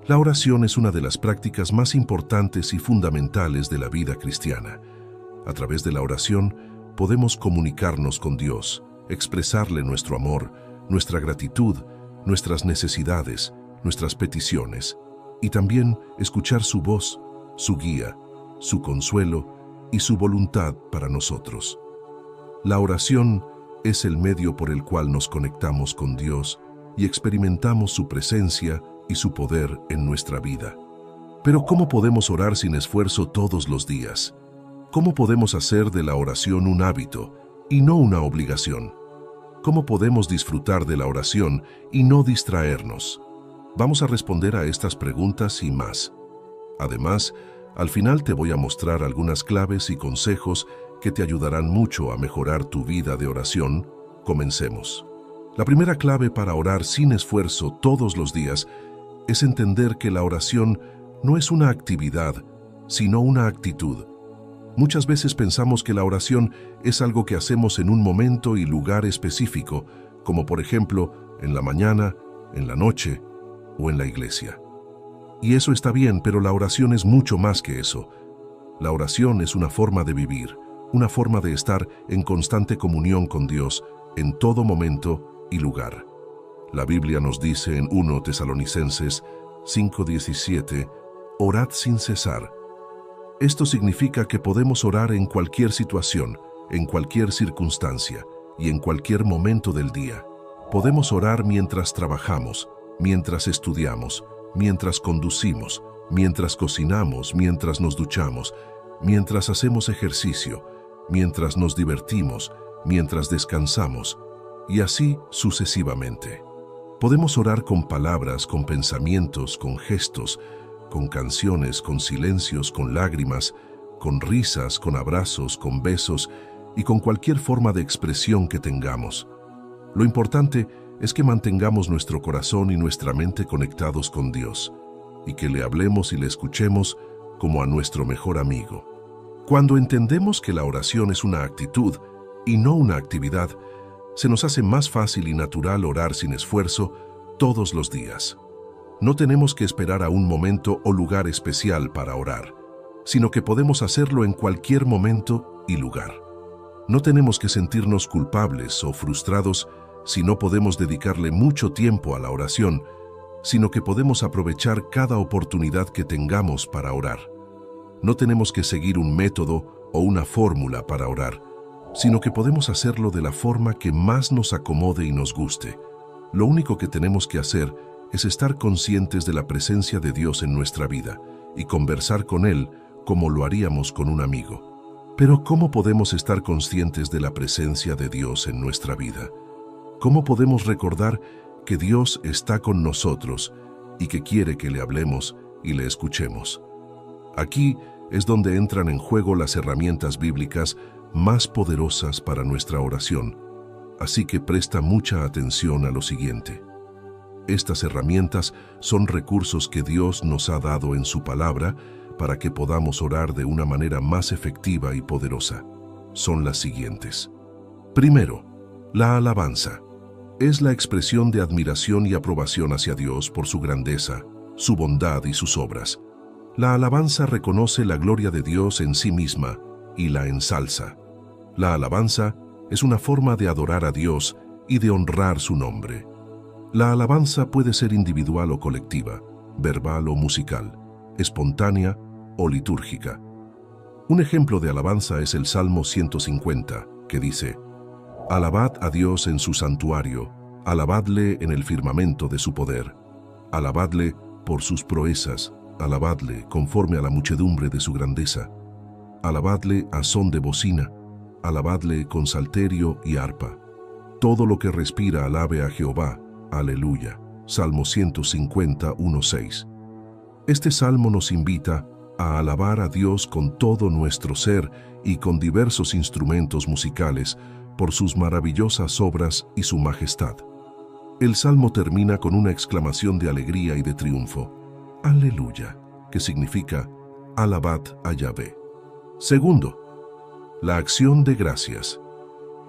La oración es una de las prácticas más importantes y fundamentales de la vida cristiana. A través de la oración podemos comunicarnos con Dios, expresarle nuestro amor, nuestra gratitud, nuestras necesidades, nuestras peticiones, y también escuchar su voz, su guía, su consuelo y su voluntad para nosotros. La oración es el medio por el cual nos conectamos con Dios y experimentamos su presencia y su poder en nuestra vida. Pero ¿cómo podemos orar sin esfuerzo todos los días? ¿Cómo podemos hacer de la oración un hábito y no una obligación? ¿Cómo podemos disfrutar de la oración y no distraernos? Vamos a responder a estas preguntas y más. Además, al final te voy a mostrar algunas claves y consejos que te ayudarán mucho a mejorar tu vida de oración. Comencemos. La primera clave para orar sin esfuerzo todos los días es entender que la oración no es una actividad, sino una actitud. Muchas veces pensamos que la oración es algo que hacemos en un momento y lugar específico, como por ejemplo en la mañana, en la noche o en la iglesia. Y eso está bien, pero la oración es mucho más que eso. La oración es una forma de vivir, una forma de estar en constante comunión con Dios en todo momento y lugar. La Biblia nos dice en 1 Tesalonicenses 5:17, orad sin cesar. Esto significa que podemos orar en cualquier situación, en cualquier circunstancia y en cualquier momento del día. Podemos orar mientras trabajamos, mientras estudiamos, mientras conducimos, mientras cocinamos, mientras nos duchamos, mientras hacemos ejercicio, mientras nos divertimos, mientras descansamos, y así sucesivamente. Podemos orar con palabras, con pensamientos, con gestos, con canciones, con silencios, con lágrimas, con risas, con abrazos, con besos y con cualquier forma de expresión que tengamos. Lo importante es que mantengamos nuestro corazón y nuestra mente conectados con Dios y que le hablemos y le escuchemos como a nuestro mejor amigo. Cuando entendemos que la oración es una actitud y no una actividad, se nos hace más fácil y natural orar sin esfuerzo todos los días. No tenemos que esperar a un momento o lugar especial para orar. sino que podemos hacerlo en cualquier momento y lugar. No tenemos que sentirnos culpables o frustrados si no podemos dedicarle mucho tiempo a la oración, sino que podemos aprovechar cada oportunidad que tengamos para orar. No tenemos que seguir un método o una fórmula para orar, sino que podemos hacerlo de la forma que más nos acomode y nos guste. Lo único que tenemos que hacer es estar conscientes de la presencia de Dios en nuestra vida y conversar con Él como lo haríamos con un amigo. Pero ¿cómo podemos estar conscientes de la presencia de Dios en nuestra vida? ¿Cómo podemos recordar que Dios está con nosotros y que quiere que le hablemos y le escuchemos? Aquí es donde entran en juego las herramientas bíblicas más poderosas para nuestra oración, así que presta mucha atención a lo siguiente. Estas herramientas son recursos que Dios nos ha dado en su palabra para que podamos orar de una manera más efectiva y poderosa. Son las siguientes. Primero, la alabanza. Es la expresión de admiración y aprobación hacia Dios por su grandeza, su bondad y sus obras. La alabanza reconoce la gloria de Dios en sí misma y la ensalza. La alabanza es una forma de adorar a Dios y de honrar su nombre. La alabanza puede ser individual o colectiva, verbal o musical, espontánea o litúrgica. Un ejemplo de alabanza es el Salmo 150, que dice: «Alabad a Dios en su santuario, alabadle en el firmamento de su poder, alabadle por sus proezas, alabadle conforme a la muchedumbre de su grandeza, alabadle a son de bocina, alabadle con salterio y arpa. Todo lo que respira alabe a Jehová, aleluya». Salmo 150, 1-6. Este salmo nos invita a alabar a Dios con todo nuestro ser y con diversos instrumentos musicales por sus maravillosas obras y su majestad. El salmo termina con una exclamación de alegría y de triunfo: aleluya, que significa alabad a Yahvé. Segundo, la acción de gracias.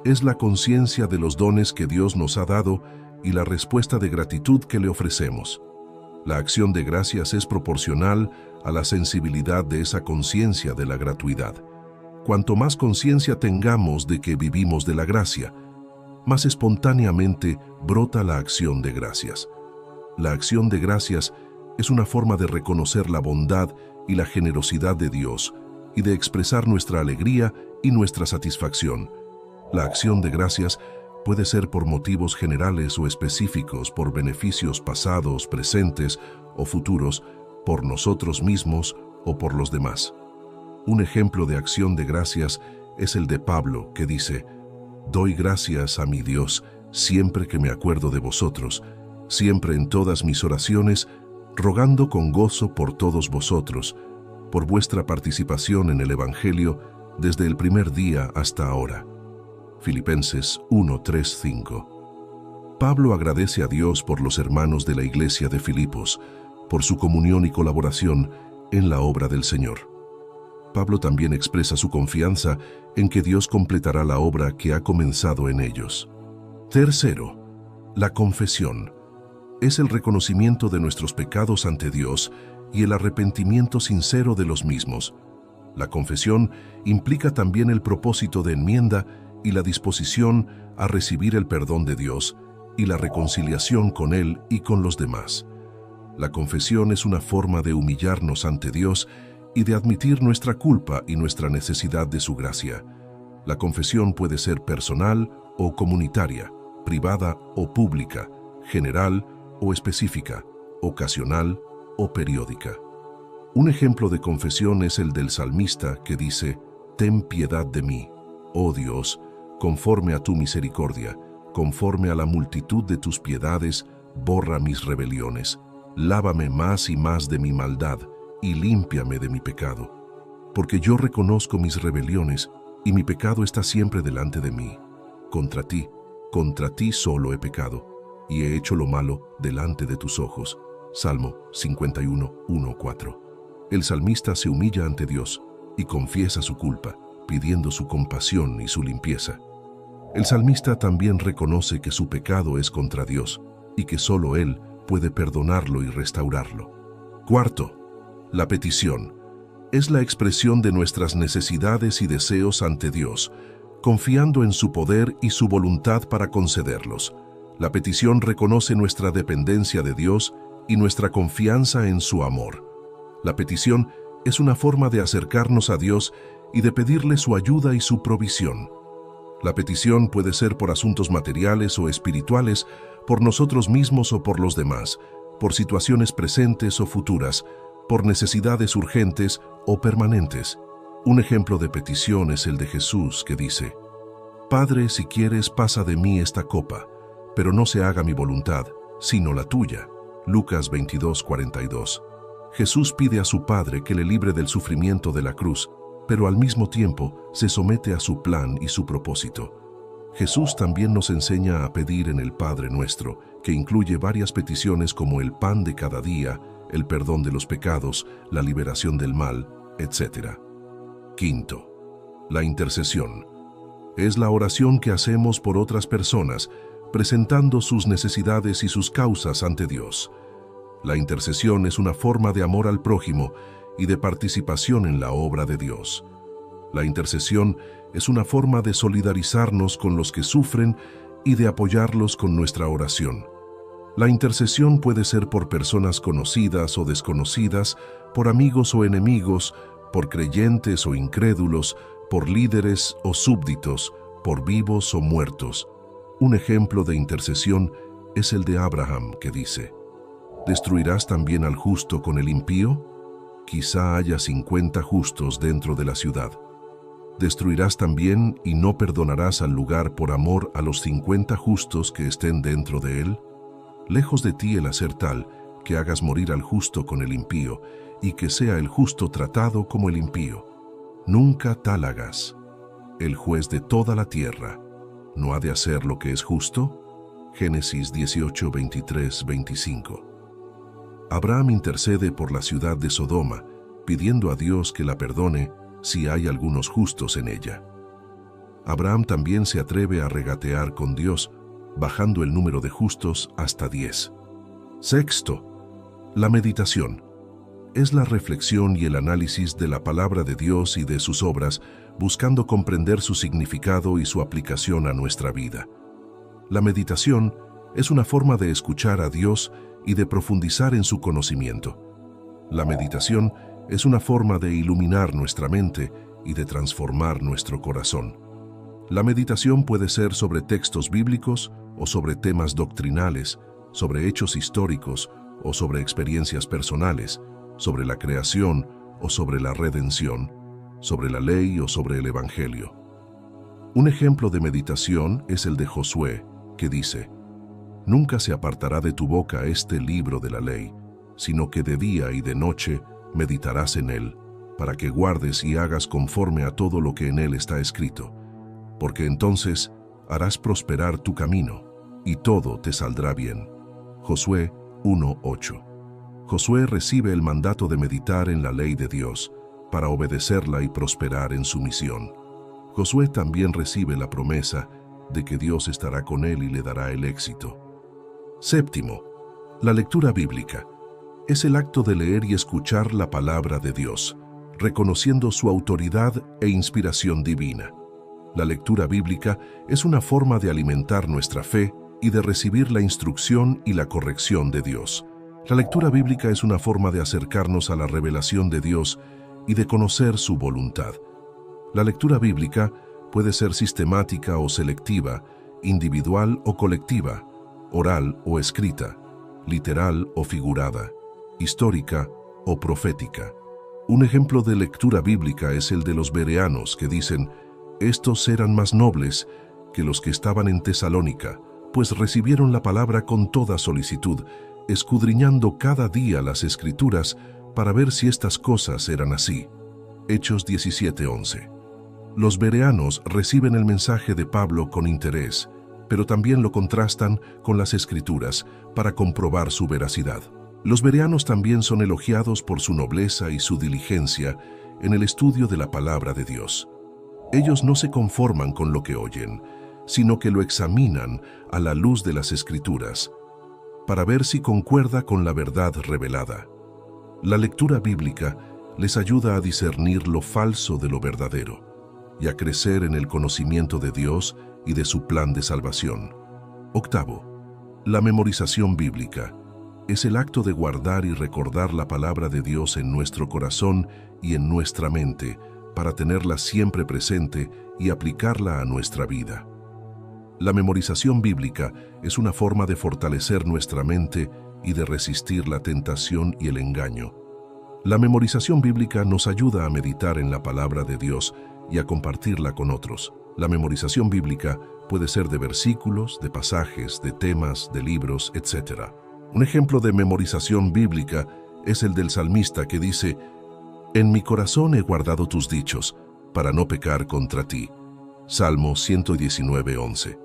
Es la conciencia de los dones que Dios nos ha dado y la respuesta de gratitud que le ofrecemos. La acción de gracias es proporcional a la sensibilidad de esa conciencia de la gratuidad. Cuanto más conciencia tengamos de que vivimos de la gracia, más espontáneamente brota la acción de gracias. La acción de gracias es una forma de reconocer la bondad y la generosidad de Dios y de expresar nuestra alegría y nuestra satisfacción. La acción de gracias puede ser por motivos generales o específicos, por beneficios pasados, presentes o futuros, por nosotros mismos o por los demás. Un ejemplo de acción de gracias es el de Pablo, que dice: «Doy gracias a mi Dios siempre que me acuerdo de vosotros, siempre en todas mis oraciones, rogando con gozo por todos vosotros, por vuestra participación en el Evangelio desde el primer día hasta ahora». Filipenses 1:3-5. Pablo agradece a Dios por los hermanos de la iglesia de Filipos, por su comunión y colaboración en la obra del Señor. Pablo también expresa su confianza en que Dios completará la obra que ha comenzado en ellos. Tercero, la confesión. Es el reconocimiento de nuestros pecados ante Dios y el arrepentimiento sincero de los mismos. La confesión implica también el propósito de enmienda y la disposición a recibir el perdón de Dios y la reconciliación con Él y con los demás. La confesión es una forma de humillarnos ante Dios y de admitir nuestra culpa y nuestra necesidad de su gracia. La confesión puede ser personal o comunitaria, privada o pública, general o específica, ocasional o periódica. Un ejemplo de confesión es el del salmista, que dice: «Ten piedad de mí, oh Dios, conforme a tu misericordia, conforme a la multitud de tus piedades, borra mis rebeliones. Lávame más y más de mi maldad, y límpiame de mi pecado. Porque yo reconozco mis rebeliones, y mi pecado está siempre delante de mí. Contra ti solo he pecado, y he hecho lo malo delante de tus ojos». Salmo 51, 1-4. El salmista se humilla ante Dios y confiesa su culpa, pidiendo su compasión y su limpieza. El salmista también reconoce que su pecado es contra Dios y que solo Él puede perdonarlo y restaurarlo. Cuarto, la petición. es la expresión de nuestras necesidades y deseos ante Dios, confiando en su poder y su voluntad para concederlos. La petición reconoce nuestra dependencia de Dios y nuestra confianza en su amor. La petición es una forma de acercarnos a Dios y de pedirle su ayuda y su provisión. La petición puede ser por asuntos materiales o espirituales, por nosotros mismos o por los demás, por situaciones presentes o futuras, por necesidades urgentes o permanentes. Un ejemplo de petición es el de Jesús, que dice: «Padre, si quieres, pasa de mí esta copa, pero no se haga mi voluntad, sino la tuya». Lucas 22:42. Jesús pide a su Padre que le libre del sufrimiento de la cruz, pero al mismo tiempo se somete a su plan y su propósito. Jesús también nos enseña a pedir en el Padre Nuestro, que incluye varias peticiones como el pan de cada día, el perdón de los pecados, la liberación del mal, etc. Quinto, la intercesión. Es la oración que hacemos por otras personas, presentando sus necesidades y sus causas ante Dios. La intercesión es una forma de amor al prójimo y de participación en la obra de Dios. La intercesión es una forma de solidarizarnos con los que sufren y de apoyarlos con nuestra oración. La intercesión puede ser por personas conocidas o desconocidas, por amigos o enemigos, por creyentes o incrédulos, por líderes o súbditos, por vivos o muertos. Un ejemplo de intercesión es el de Abraham, que dice: ¿destruirás también al justo con el impío? Quizá haya 50 justos dentro de la ciudad. ¿Destruirás también y no perdonarás al lugar por amor a los 50 justos que estén dentro de él? Lejos de ti el hacer tal, que hagas morir al justo con el impío, y que sea el justo tratado como el impío. Nunca tal hagas. El juez de toda la tierra, ¿no ha de hacer lo que es justo? Génesis 18, 23, 25. Abraham intercede por la ciudad de Sodoma, pidiendo a Dios que la perdone si hay algunos justos en ella. Abraham también se atreve a regatear con Dios, bajando el número de justos hasta 10. Sexto, la meditación. Es la reflexión y el análisis de la palabra de Dios y de sus obras, buscando comprender su significado y su aplicación a nuestra vida. La meditación es una forma de escuchar a Dios y de profundizar en su conocimiento. La meditación es una forma de iluminar nuestra mente y de transformar nuestro corazón. La meditación puede ser sobre textos bíblicos o sobre temas doctrinales, sobre hechos históricos o sobre experiencias personales, sobre la creación o sobre la redención, sobre la ley o sobre el Evangelio. Un ejemplo de meditación es el de Josué, que dice: «Nunca se apartará de tu boca este libro de la ley, sino que de día y de noche meditarás en él, para que guardes y hagas conforme a todo lo que en él está escrito, porque entonces harás prosperar tu camino, y todo te saldrá bien». Josué 1:8. Josué recibe el mandato de meditar en la ley de Dios, para obedecerla y prosperar en su misión. Josué también recibe la promesa de que Dios estará con él y le dará el éxito. Séptimo, la lectura bíblica. Es el acto de leer y escuchar la palabra de Dios, reconociendo su autoridad e inspiración divina. La lectura bíblica es una forma de alimentar nuestra fe y de recibir la instrucción y la corrección de Dios. La lectura bíblica es una forma de acercarnos a la revelación de Dios y de conocer su voluntad. La lectura bíblica puede ser sistemática o selectiva, individual o colectiva, oral o escrita, literal o figurada, histórica o profética. Un ejemplo de lectura bíblica es el de los bereanos, que dicen: «Estos eran más nobles que los que estaban en Tesalónica, pues recibieron la palabra con toda solicitud, escudriñando cada día las Escrituras para ver si estas cosas eran así». Hechos 17:11. Los bereanos reciben el mensaje de Pablo con interés, pero también lo contrastan con las Escrituras para comprobar su veracidad. Los bereanos también son elogiados por su nobleza y su diligencia en el estudio de la palabra de Dios. Ellos no se conforman con lo que oyen, sino que lo examinan a la luz de las Escrituras, para ver si concuerda con la verdad revelada. La lectura bíblica les ayuda a discernir lo falso de lo verdadero y a crecer en el conocimiento de Dios y de su plan de salvación. Octavo, la memorización bíblica es el acto de guardar y recordar la palabra de Dios en nuestro corazón y en nuestra mente para tenerla siempre presente y aplicarla a nuestra vida. La memorización bíblica es una forma de fortalecer nuestra mente y de resistir la tentación y el engaño. La memorización bíblica nos ayuda a meditar en la palabra de Dios y a compartirla con otros. La memorización bíblica puede ser de versículos, de pasajes, de temas, de libros, etc. Un ejemplo de memorización bíblica es el del salmista que dice: «En mi corazón he guardado tus dichos, para no pecar contra ti». Salmo 119:11.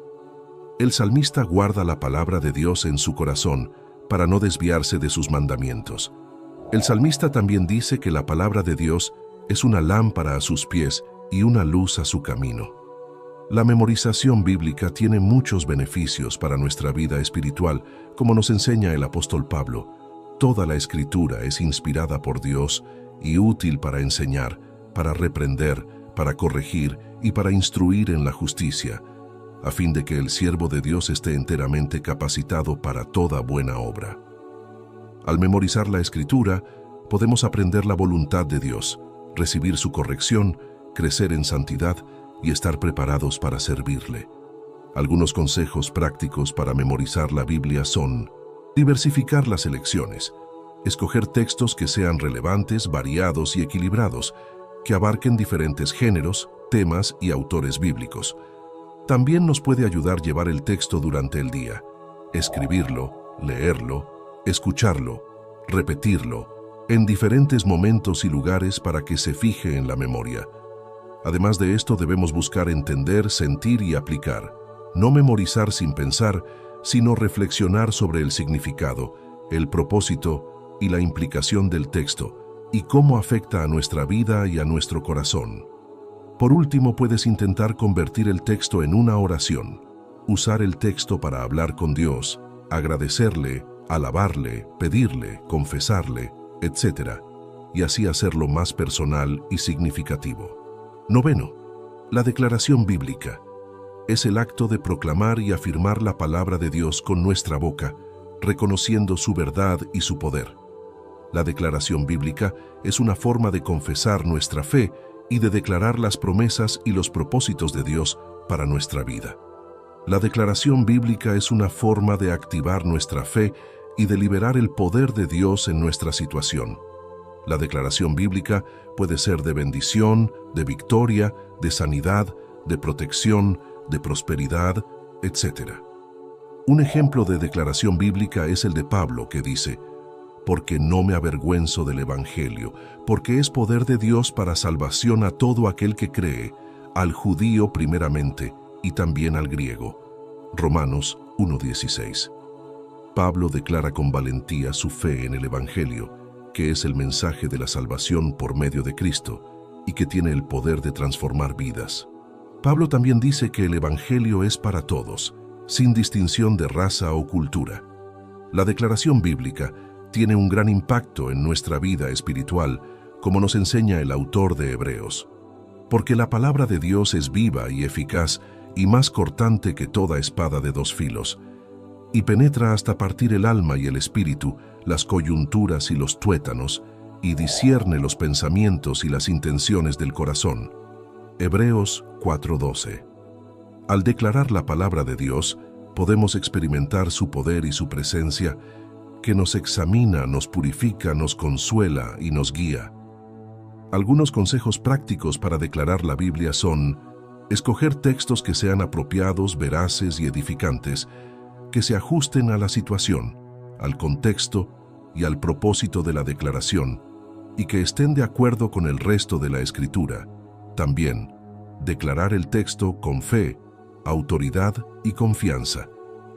El salmista guarda la palabra de Dios en su corazón para no desviarse de sus mandamientos. El salmista también dice que la palabra de Dios es una lámpara a sus pies y una luz a su camino. La memorización bíblica tiene muchos beneficios para nuestra vida espiritual, como nos enseña el apóstol Pablo. Toda la Escritura es inspirada por Dios y útil para enseñar, para reprender, para corregir y para instruir en la justicia, a fin de que el siervo de Dios esté enteramente capacitado para toda buena obra. Al memorizar la Escritura, podemos aprender la voluntad de Dios, recibir su corrección, crecer en santidad y estar preparados para servirle. Algunos consejos prácticos para memorizar la Biblia son: diversificar las elecciones, escoger textos que sean relevantes, variados y equilibrados, que abarquen diferentes géneros, temas y autores bíblicos. También nos puede ayudar a llevar el texto durante el día, escribirlo, leerlo, escucharlo, repetirlo, en diferentes momentos y lugares para que se fije en la memoria. Además de esto, debemos buscar entender, sentir y aplicar. No memorizar sin pensar, sino reflexionar sobre el significado, el propósito y la implicación del texto, y cómo afecta a nuestra vida y a nuestro corazón. Por último, puedes intentar convertir el texto en una oración. Usar el texto para hablar con Dios, agradecerle, alabarle, pedirle, confesarle, etc. Y así hacerlo más personal y significativo. Noveno, la declaración bíblica. Es el acto de proclamar y afirmar la palabra de Dios con nuestra boca, reconociendo su verdad y su poder. La declaración bíblica es una forma de confesar nuestra fe y de declarar las promesas y los propósitos de Dios para nuestra vida. La declaración bíblica es una forma de activar nuestra fe y de liberar el poder de Dios en nuestra situación. La declaración bíblica puede ser de bendición, de victoria, de sanidad, de protección, de prosperidad, etc. Un ejemplo de declaración bíblica es el de Pablo, que dice: «Porque no me avergüenzo del Evangelio, porque es poder de Dios para salvación a todo aquel que cree, al judío primeramente y también al griego». Romanos 1:16. Pablo declara con valentía su fe en el Evangelio, que es el mensaje de la salvación por medio de Cristo y que tiene el poder de transformar vidas. Pablo también dice que el Evangelio es para todos, sin distinción de raza o cultura. La declaración bíblica tiene un gran impacto en nuestra vida espiritual, como nos enseña el autor de Hebreos. Porque la palabra de Dios es viva y eficaz y más cortante que toda espada de dos filos, y penetra hasta partir el alma y el espíritu, las coyunturas y los tuétanos, y discierne los pensamientos y las intenciones del corazón. Hebreos 4:12. Al declarar la palabra de Dios, podemos experimentar su poder y su presencia, que nos examina, nos purifica, nos consuela y nos guía. Algunos consejos prácticos para declarar la Biblia son: escoger textos que sean apropiados, veraces y edificantes, que se ajusten a la situación, al contexto y al propósito de la declaración, y que estén de acuerdo con el resto de la Escritura. También, declarar el texto con fe, autoridad y confianza,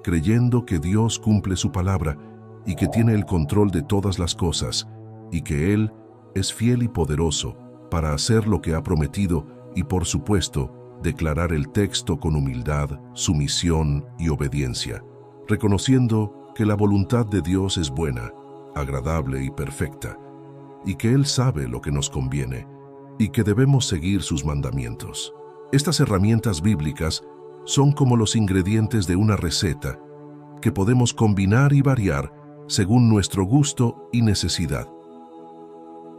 creyendo que Dios cumple su palabra y que tiene el control de todas las cosas, y que Él es fiel y poderoso para hacer lo que ha prometido y, por supuesto, declarar el texto con humildad, sumisión y obediencia, reconociendo que la voluntad de Dios es buena, agradable y perfecta. y que Él sabe lo que nos conviene y que debemos seguir sus mandamientos. Estas herramientas bíblicas son como los ingredientes de una receta que podemos combinar y variar según nuestro gusto y necesidad.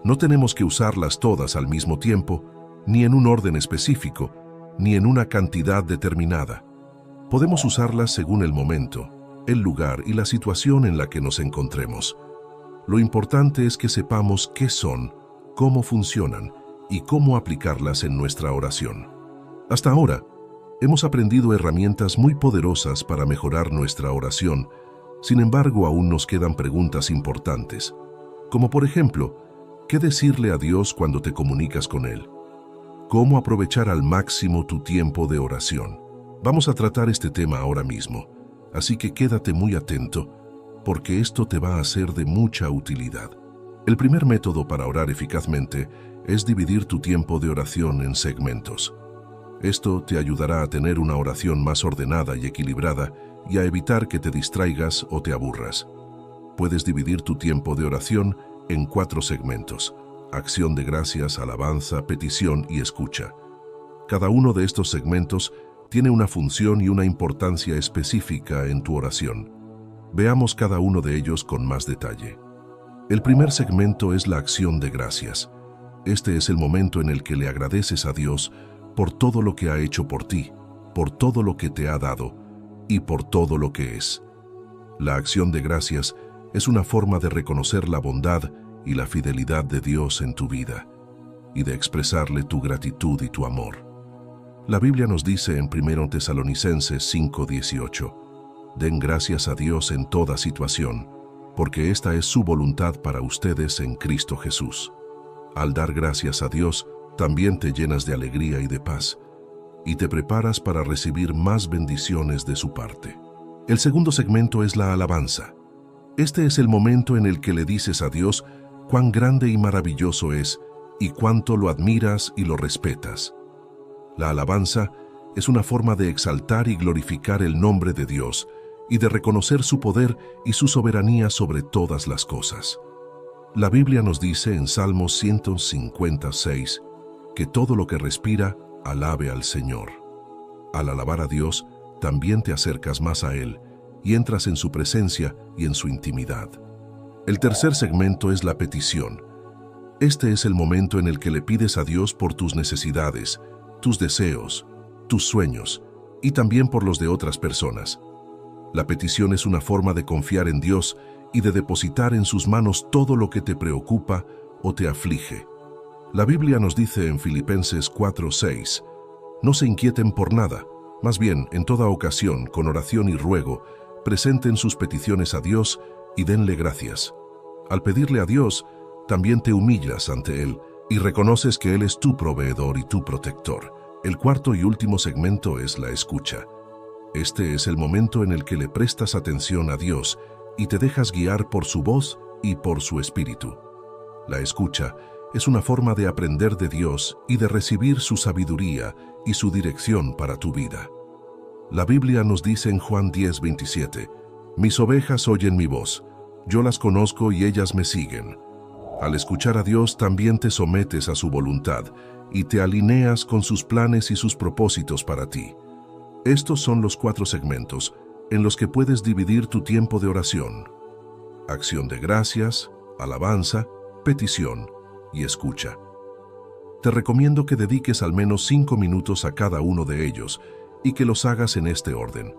No tenemos que usarlas todas al mismo tiempo, ni en un orden específico, ni en una cantidad determinada. Podemos usarlas según el momento, el lugar y la situación en la que nos encontremos. Lo importante es que sepamos qué son, cómo funcionan y cómo aplicarlas en nuestra oración. Hasta ahora, hemos aprendido herramientas muy poderosas para mejorar nuestra oración. Sin embargo, aún nos quedan preguntas importantes, como por ejemplo, ¿qué decirle a Dios cuando te comunicas con Él? ¿Cómo aprovechar al máximo tu tiempo de oración? Vamos a tratar este tema ahora mismo, así que quédate muy atento, porque esto te va a ser de mucha utilidad. El primer método para orar eficazmente es dividir tu tiempo de oración en segmentos. Esto te ayudará a tener una oración más ordenada y equilibrada y a evitar que te distraigas o te aburras. Puedes dividir tu tiempo de oración en 4 segmentos: acción de gracias, alabanza, petición y escucha. Cada uno de estos segmentos tiene una función y una importancia específica en tu oración. Veamos cada uno de ellos con más detalle. El primer segmento es la acción de gracias. Este es el momento en el que le agradeces a Dios por todo lo que ha hecho por ti, por todo lo que te ha dado y por todo lo que es. La acción de gracias es una forma de reconocer la bondad y la fidelidad de Dios en tu vida y de expresarle tu gratitud y tu amor. La Biblia nos dice en 1 Tesalonicenses 5:18, den gracias a Dios en toda situación, porque esta es su voluntad para ustedes en Cristo Jesús. Al dar gracias a Dios, también te llenas de alegría y de paz, y te preparas para recibir más bendiciones de su parte. El segundo segmento es la alabanza. Este es el momento en el que le dices a Dios cuán grande y maravilloso es, y cuánto lo admiras y lo respetas. La alabanza es una forma de exaltar y glorificar el nombre de Dios y de reconocer su poder y su soberanía sobre todas las cosas. La Biblia nos dice en Salmos 156 que todo lo que respira, alabe al Señor. Al alabar a Dios, también te acercas más a Él y entras en su presencia y en su intimidad. El tercer segmento es la petición. Este es el momento en el que le pides a Dios por tus necesidades, tus deseos, tus sueños y también por los de otras personas. La petición es una forma de confiar en Dios y de depositar en sus manos todo lo que te preocupa o te aflige. La Biblia nos dice en Filipenses 4:6, no se inquieten por nada, más bien, en toda ocasión, con oración y ruego, presenten sus peticiones a Dios y denle gracias. Al pedirle a Dios, también te humillas ante Él y reconoces que Él es tu proveedor y tu protector. El cuarto y último segmento es la escucha. Este es el momento en el que le prestas atención a Dios y te dejas guiar por su voz y por su espíritu. La escucha es una forma de aprender de Dios y de recibir su sabiduría y su dirección para tu vida. La Biblia nos dice en Juan 10:27, mis ovejas oyen mi voz, yo las conozco y ellas me siguen. Al escuchar a Dios también te sometes a su voluntad y te alineas con sus planes y sus propósitos para ti. Estos son los 4 segmentos en los que puedes dividir tu tiempo de oración: acción de gracias, alabanza, petición y escucha. Te recomiendo que dediques al menos 5 minutos a cada uno de ellos y que los hagas en este orden.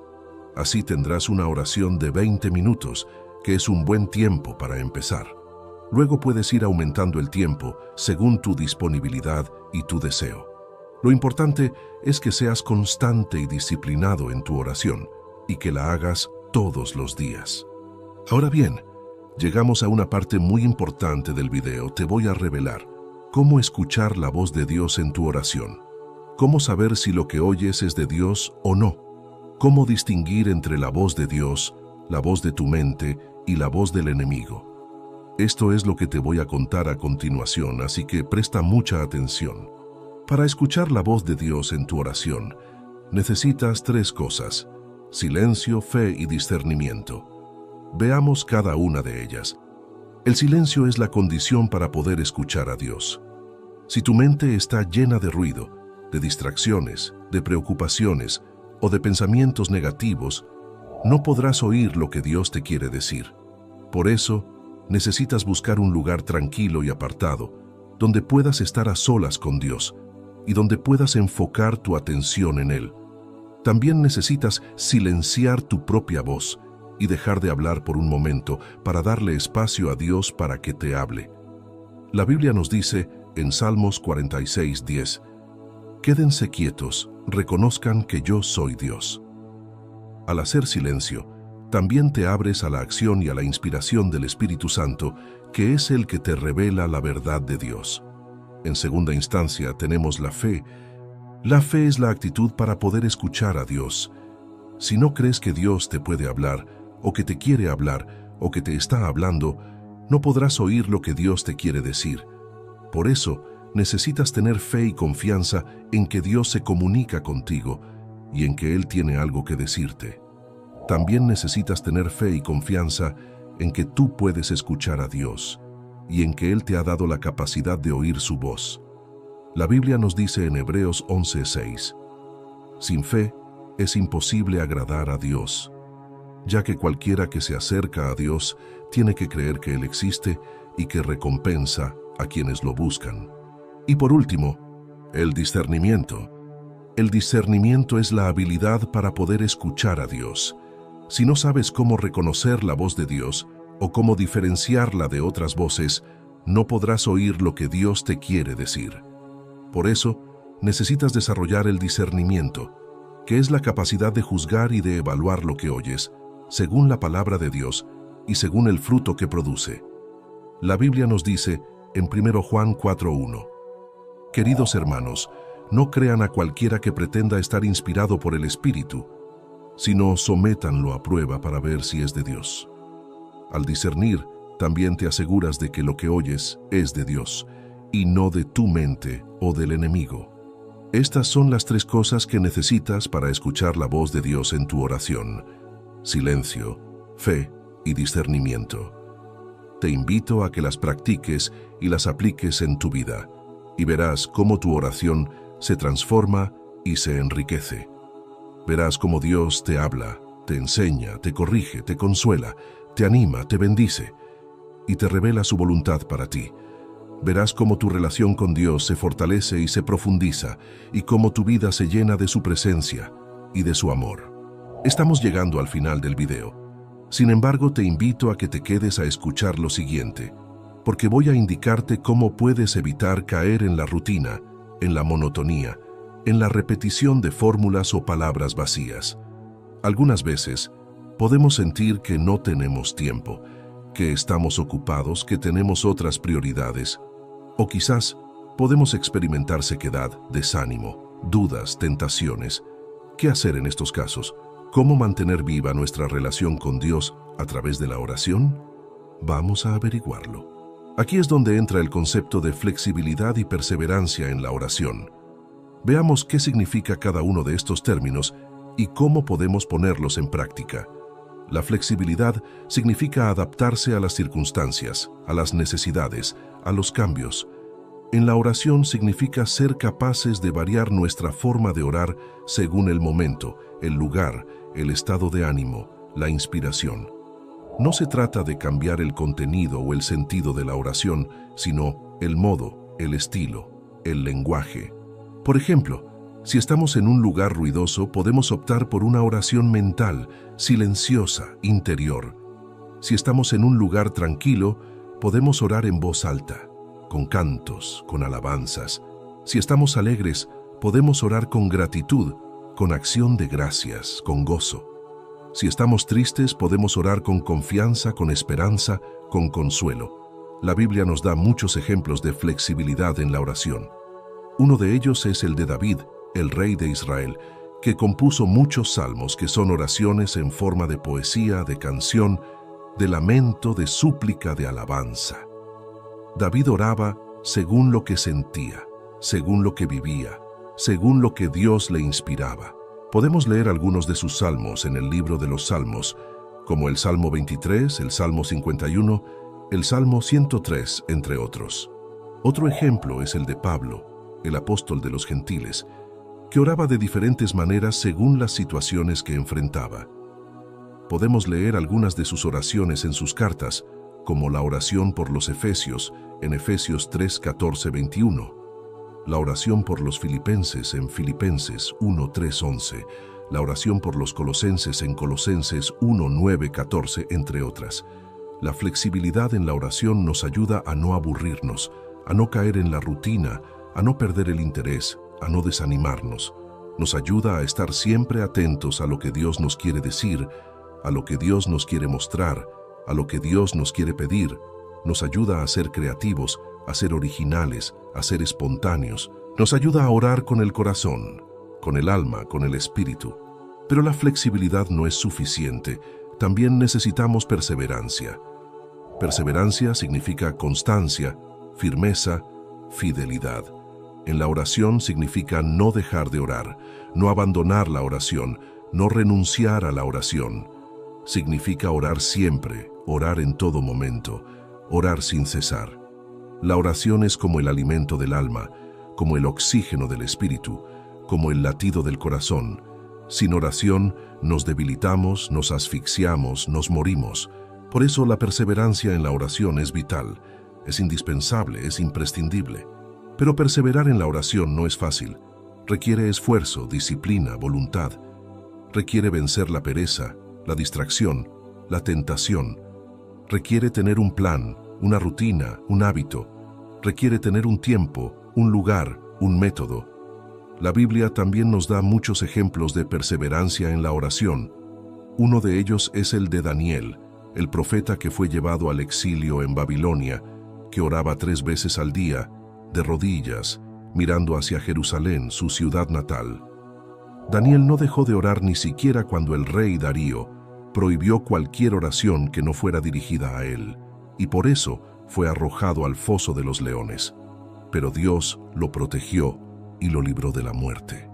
Así tendrás una oración de 20 minutos, que es un buen tiempo para empezar. Luego puedes ir aumentando el tiempo según tu disponibilidad y tu deseo. Lo importante es que seas constante y disciplinado en tu oración y que la hagas todos los días. Ahora bien, llegamos a una parte muy importante del video. Te voy a revelar cómo escuchar la voz de Dios en tu oración, cómo saber si lo que oyes es de Dios o no, cómo distinguir entre la voz de Dios, la voz de tu mente y la voz del enemigo. Esto es lo que te voy a contar a continuación, así que presta mucha atención. Para escuchar la voz de Dios en tu oración, necesitas 3 cosas: silencio, fe y discernimiento. Veamos cada una de ellas. El silencio es la condición para poder escuchar a Dios. Si tu mente está llena de ruido, de distracciones, de preocupaciones o de pensamientos negativos, no podrás oír lo que Dios te quiere decir. Por eso, necesitas buscar un lugar tranquilo y apartado, donde puedas estar a solas con Dios y donde puedas enfocar tu atención en Él. También necesitas silenciar tu propia voz y dejar de hablar por un momento para darle espacio a Dios para que te hable. La Biblia nos dice en Salmos 46:10, «Quédense quietos, reconozcan que yo soy Dios». Al hacer silencio, también te abres a la acción y a la inspiración del Espíritu Santo, que es el que te revela la verdad de Dios. En segunda instancia tenemos la fe. La fe es la actitud para poder escuchar a Dios. Si no crees que Dios te puede hablar, o que te quiere hablar, o que te está hablando, no podrás oír lo que Dios te quiere decir. Por eso, necesitas tener fe y confianza en que Dios se comunica contigo y en que Él tiene algo que decirte. También necesitas tener fe y confianza en que tú puedes escuchar a Dios y en que Él te ha dado la capacidad de oír su voz. La Biblia nos dice en Hebreos 11:6, «Sin fe es imposible agradar a Dios, ya que cualquiera que se acerca a Dios tiene que creer que Él existe y que recompensa a quienes lo buscan». Y por último, el discernimiento. El discernimiento es la habilidad para poder escuchar a Dios. Si no sabes cómo reconocer la voz de Dios o cómo diferenciarla de otras voces, no podrás oír lo que Dios te quiere decir. Por eso, necesitas desarrollar el discernimiento, que es la capacidad de juzgar y de evaluar lo que oyes, según la palabra de Dios y según el fruto que produce. La Biblia nos dice en 1 Juan 4:1, «Queridos hermanos, no crean a cualquiera que pretenda estar inspirado por el Espíritu, sino sométanlo a prueba para ver si es de Dios». Al discernir, también te aseguras de que lo que oyes es de Dios y no de tu mente o del enemigo. Estas son las tres cosas que necesitas para escuchar la voz de Dios en tu oración: silencio, fe y discernimiento. Te invito a que las practiques y las apliques en tu vida, y verás cómo tu oración se transforma y se enriquece. Verás cómo Dios te habla, te enseña, te corrige, te consuela, te anima, te bendice y te revela su voluntad para ti. Verás cómo tu relación con Dios se fortalece y se profundiza y cómo tu vida se llena de su presencia y de su amor. Estamos llegando al final del video. Sin embargo, te invito a que te quedes a escuchar lo siguiente, porque voy a indicarte cómo puedes evitar caer en la rutina, en la monotonía, en la repetición de fórmulas o palabras vacías. Algunas veces, podemos sentir que no tenemos tiempo, que estamos ocupados, que tenemos otras prioridades, o quizás podemos experimentar sequedad, desánimo, dudas, tentaciones. ¿Qué hacer en estos casos? ¿Cómo mantener viva nuestra relación con Dios a través de la oración? Vamos a averiguarlo. Aquí es donde entra el concepto de flexibilidad y perseverancia en la oración. Veamos qué significa cada uno de estos términos y cómo podemos ponerlos en práctica. La flexibilidad significa adaptarse a las circunstancias, a las necesidades, a los cambios. En la oración significa ser capaces de variar nuestra forma de orar según el momento, el lugar, el estado de ánimo, la inspiración. No se trata de cambiar el contenido o el sentido de la oración, sino el modo, el estilo, el lenguaje. Por ejemplo, si estamos en un lugar ruidoso, podemos optar por una oración mental, silenciosa, interior. Si estamos en un lugar tranquilo, podemos orar en voz alta, con cantos, con alabanzas. Si estamos alegres, podemos orar con gratitud, con acción de gracias, con gozo. Si estamos tristes, podemos orar con confianza, con esperanza, con consuelo. La Biblia nos da muchos ejemplos de flexibilidad en la oración. Uno de ellos es el de David, el rey de Israel, que compuso muchos salmos que son oraciones en forma de poesía, de canción, de lamento, de súplica, de alabanza. David oraba según lo que sentía, según lo que vivía, según lo que Dios le inspiraba. Podemos leer algunos de sus salmos en el libro de los Salmos, como el Salmo 23, el Salmo 51 el Salmo 103, entre otros. Otro ejemplo es el de Pablo, el apóstol de los gentiles, que oraba de diferentes maneras según las situaciones que enfrentaba. Podemos leer algunas de sus oraciones en sus cartas, como la oración por los Efesios, en Efesios 3, 14, 21, la oración por los Filipenses en Filipenses 1, 3, 11, la oración por los Colosenses en Colosenses 1, 9, 14, entre otras. La flexibilidad en la oración nos ayuda a no aburrirnos, a no caer en la rutina, a no perder el interés, a no desanimarnos. Nos ayuda a estar siempre atentos a lo que Dios nos quiere decir, a lo que Dios nos quiere mostrar, a lo que Dios nos quiere pedir. Nos ayuda a ser creativos, a ser originales, a ser espontáneos. Nos ayuda a orar con el corazón, con el alma, con el espíritu. Pero la flexibilidad no es suficiente. También necesitamos perseverancia. Perseverancia significa constancia, firmeza, fidelidad. En la oración significa no dejar de orar, no abandonar la oración, no renunciar a la oración. Significa orar siempre, orar en todo momento, orar sin cesar. La oración es como el alimento del alma, como el oxígeno del espíritu, como el latido del corazón. Sin oración nos debilitamos, nos asfixiamos, nos morimos. Por eso la perseverancia en la oración es vital, es indispensable, es imprescindible. Pero perseverar en la oración no es fácil. Requiere esfuerzo, disciplina, voluntad. Requiere vencer la pereza, la distracción, la tentación. Requiere tener un plan, una rutina, un hábito. Requiere tener un tiempo, un lugar, un método. La Biblia también nos da muchos ejemplos de perseverancia en la oración. Uno de ellos es el de Daniel, el profeta que fue llevado al exilio en Babilonia, que oraba 3 veces al día, de rodillas, mirando hacia Jerusalén, su ciudad natal. Daniel no dejó de orar ni siquiera cuando el rey Darío prohibió cualquier oración que no fuera dirigida a él, y por eso fue arrojado al foso de los leones. Pero Dios lo protegió y lo libró de la muerte.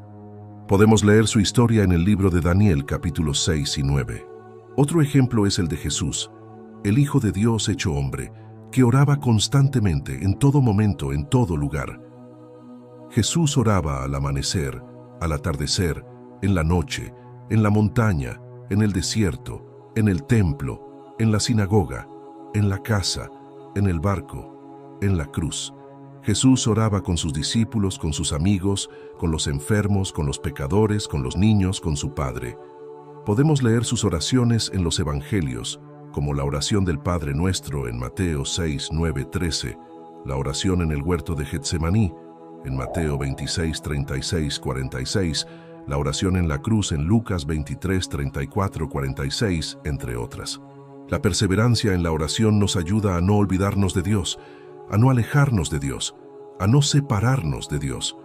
Podemos leer su historia en el libro de Daniel, capítulos 6 y 9. Otro ejemplo es el de Jesús, el Hijo de Dios hecho hombre, que oraba constantemente, en todo momento, en todo lugar. Jesús oraba al amanecer, al atardecer, en la noche, en la montaña, en el desierto, en el templo, en la sinagoga, en la casa, en el barco, en la cruz. Jesús oraba con sus discípulos, con sus amigos, con los enfermos, con los pecadores, con los niños, con su Padre. Podemos leer sus oraciones en los Evangelios, como la oración del Padre Nuestro en Mateo 6, 9, 13, la oración en el huerto de Getsemaní, en Mateo 26, 36, 46, la oración en la cruz en Lucas 23, 34, 46, entre otras. La perseverancia en la oración nos ayuda a no olvidarnos de Dios, a no alejarnos de Dios, a no separarnos de Dios.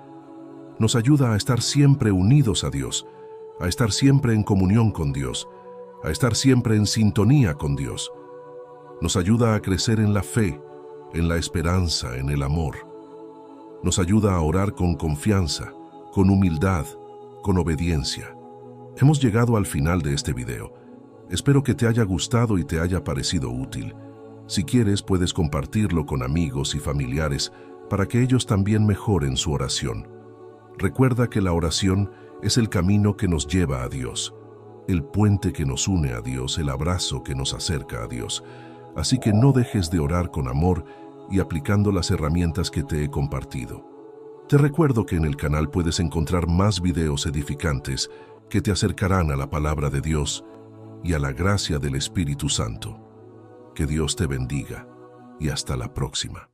Nos ayuda a estar siempre unidos a Dios, a estar siempre en comunión con Dios, a estar siempre en sintonía con Dios. Nos ayuda a crecer en la fe, en la esperanza, en el amor. Nos ayuda a orar con confianza, con humildad, con obediencia. Hemos llegado al final de este video. Espero que te haya gustado y te haya parecido útil. Si quieres, puedes compartirlo con amigos y familiares para que ellos también mejoren su oración. Recuerda que la oración es el camino que nos lleva a Dios, el puente que nos une a Dios, el abrazo que nos acerca a Dios. Así que no dejes de orar con amor y aplicando las herramientas que te he compartido. Te recuerdo que en el canal puedes encontrar más videos edificantes que te acercarán a la palabra de Dios y a la gracia del Espíritu Santo. Que Dios te bendiga y hasta la próxima.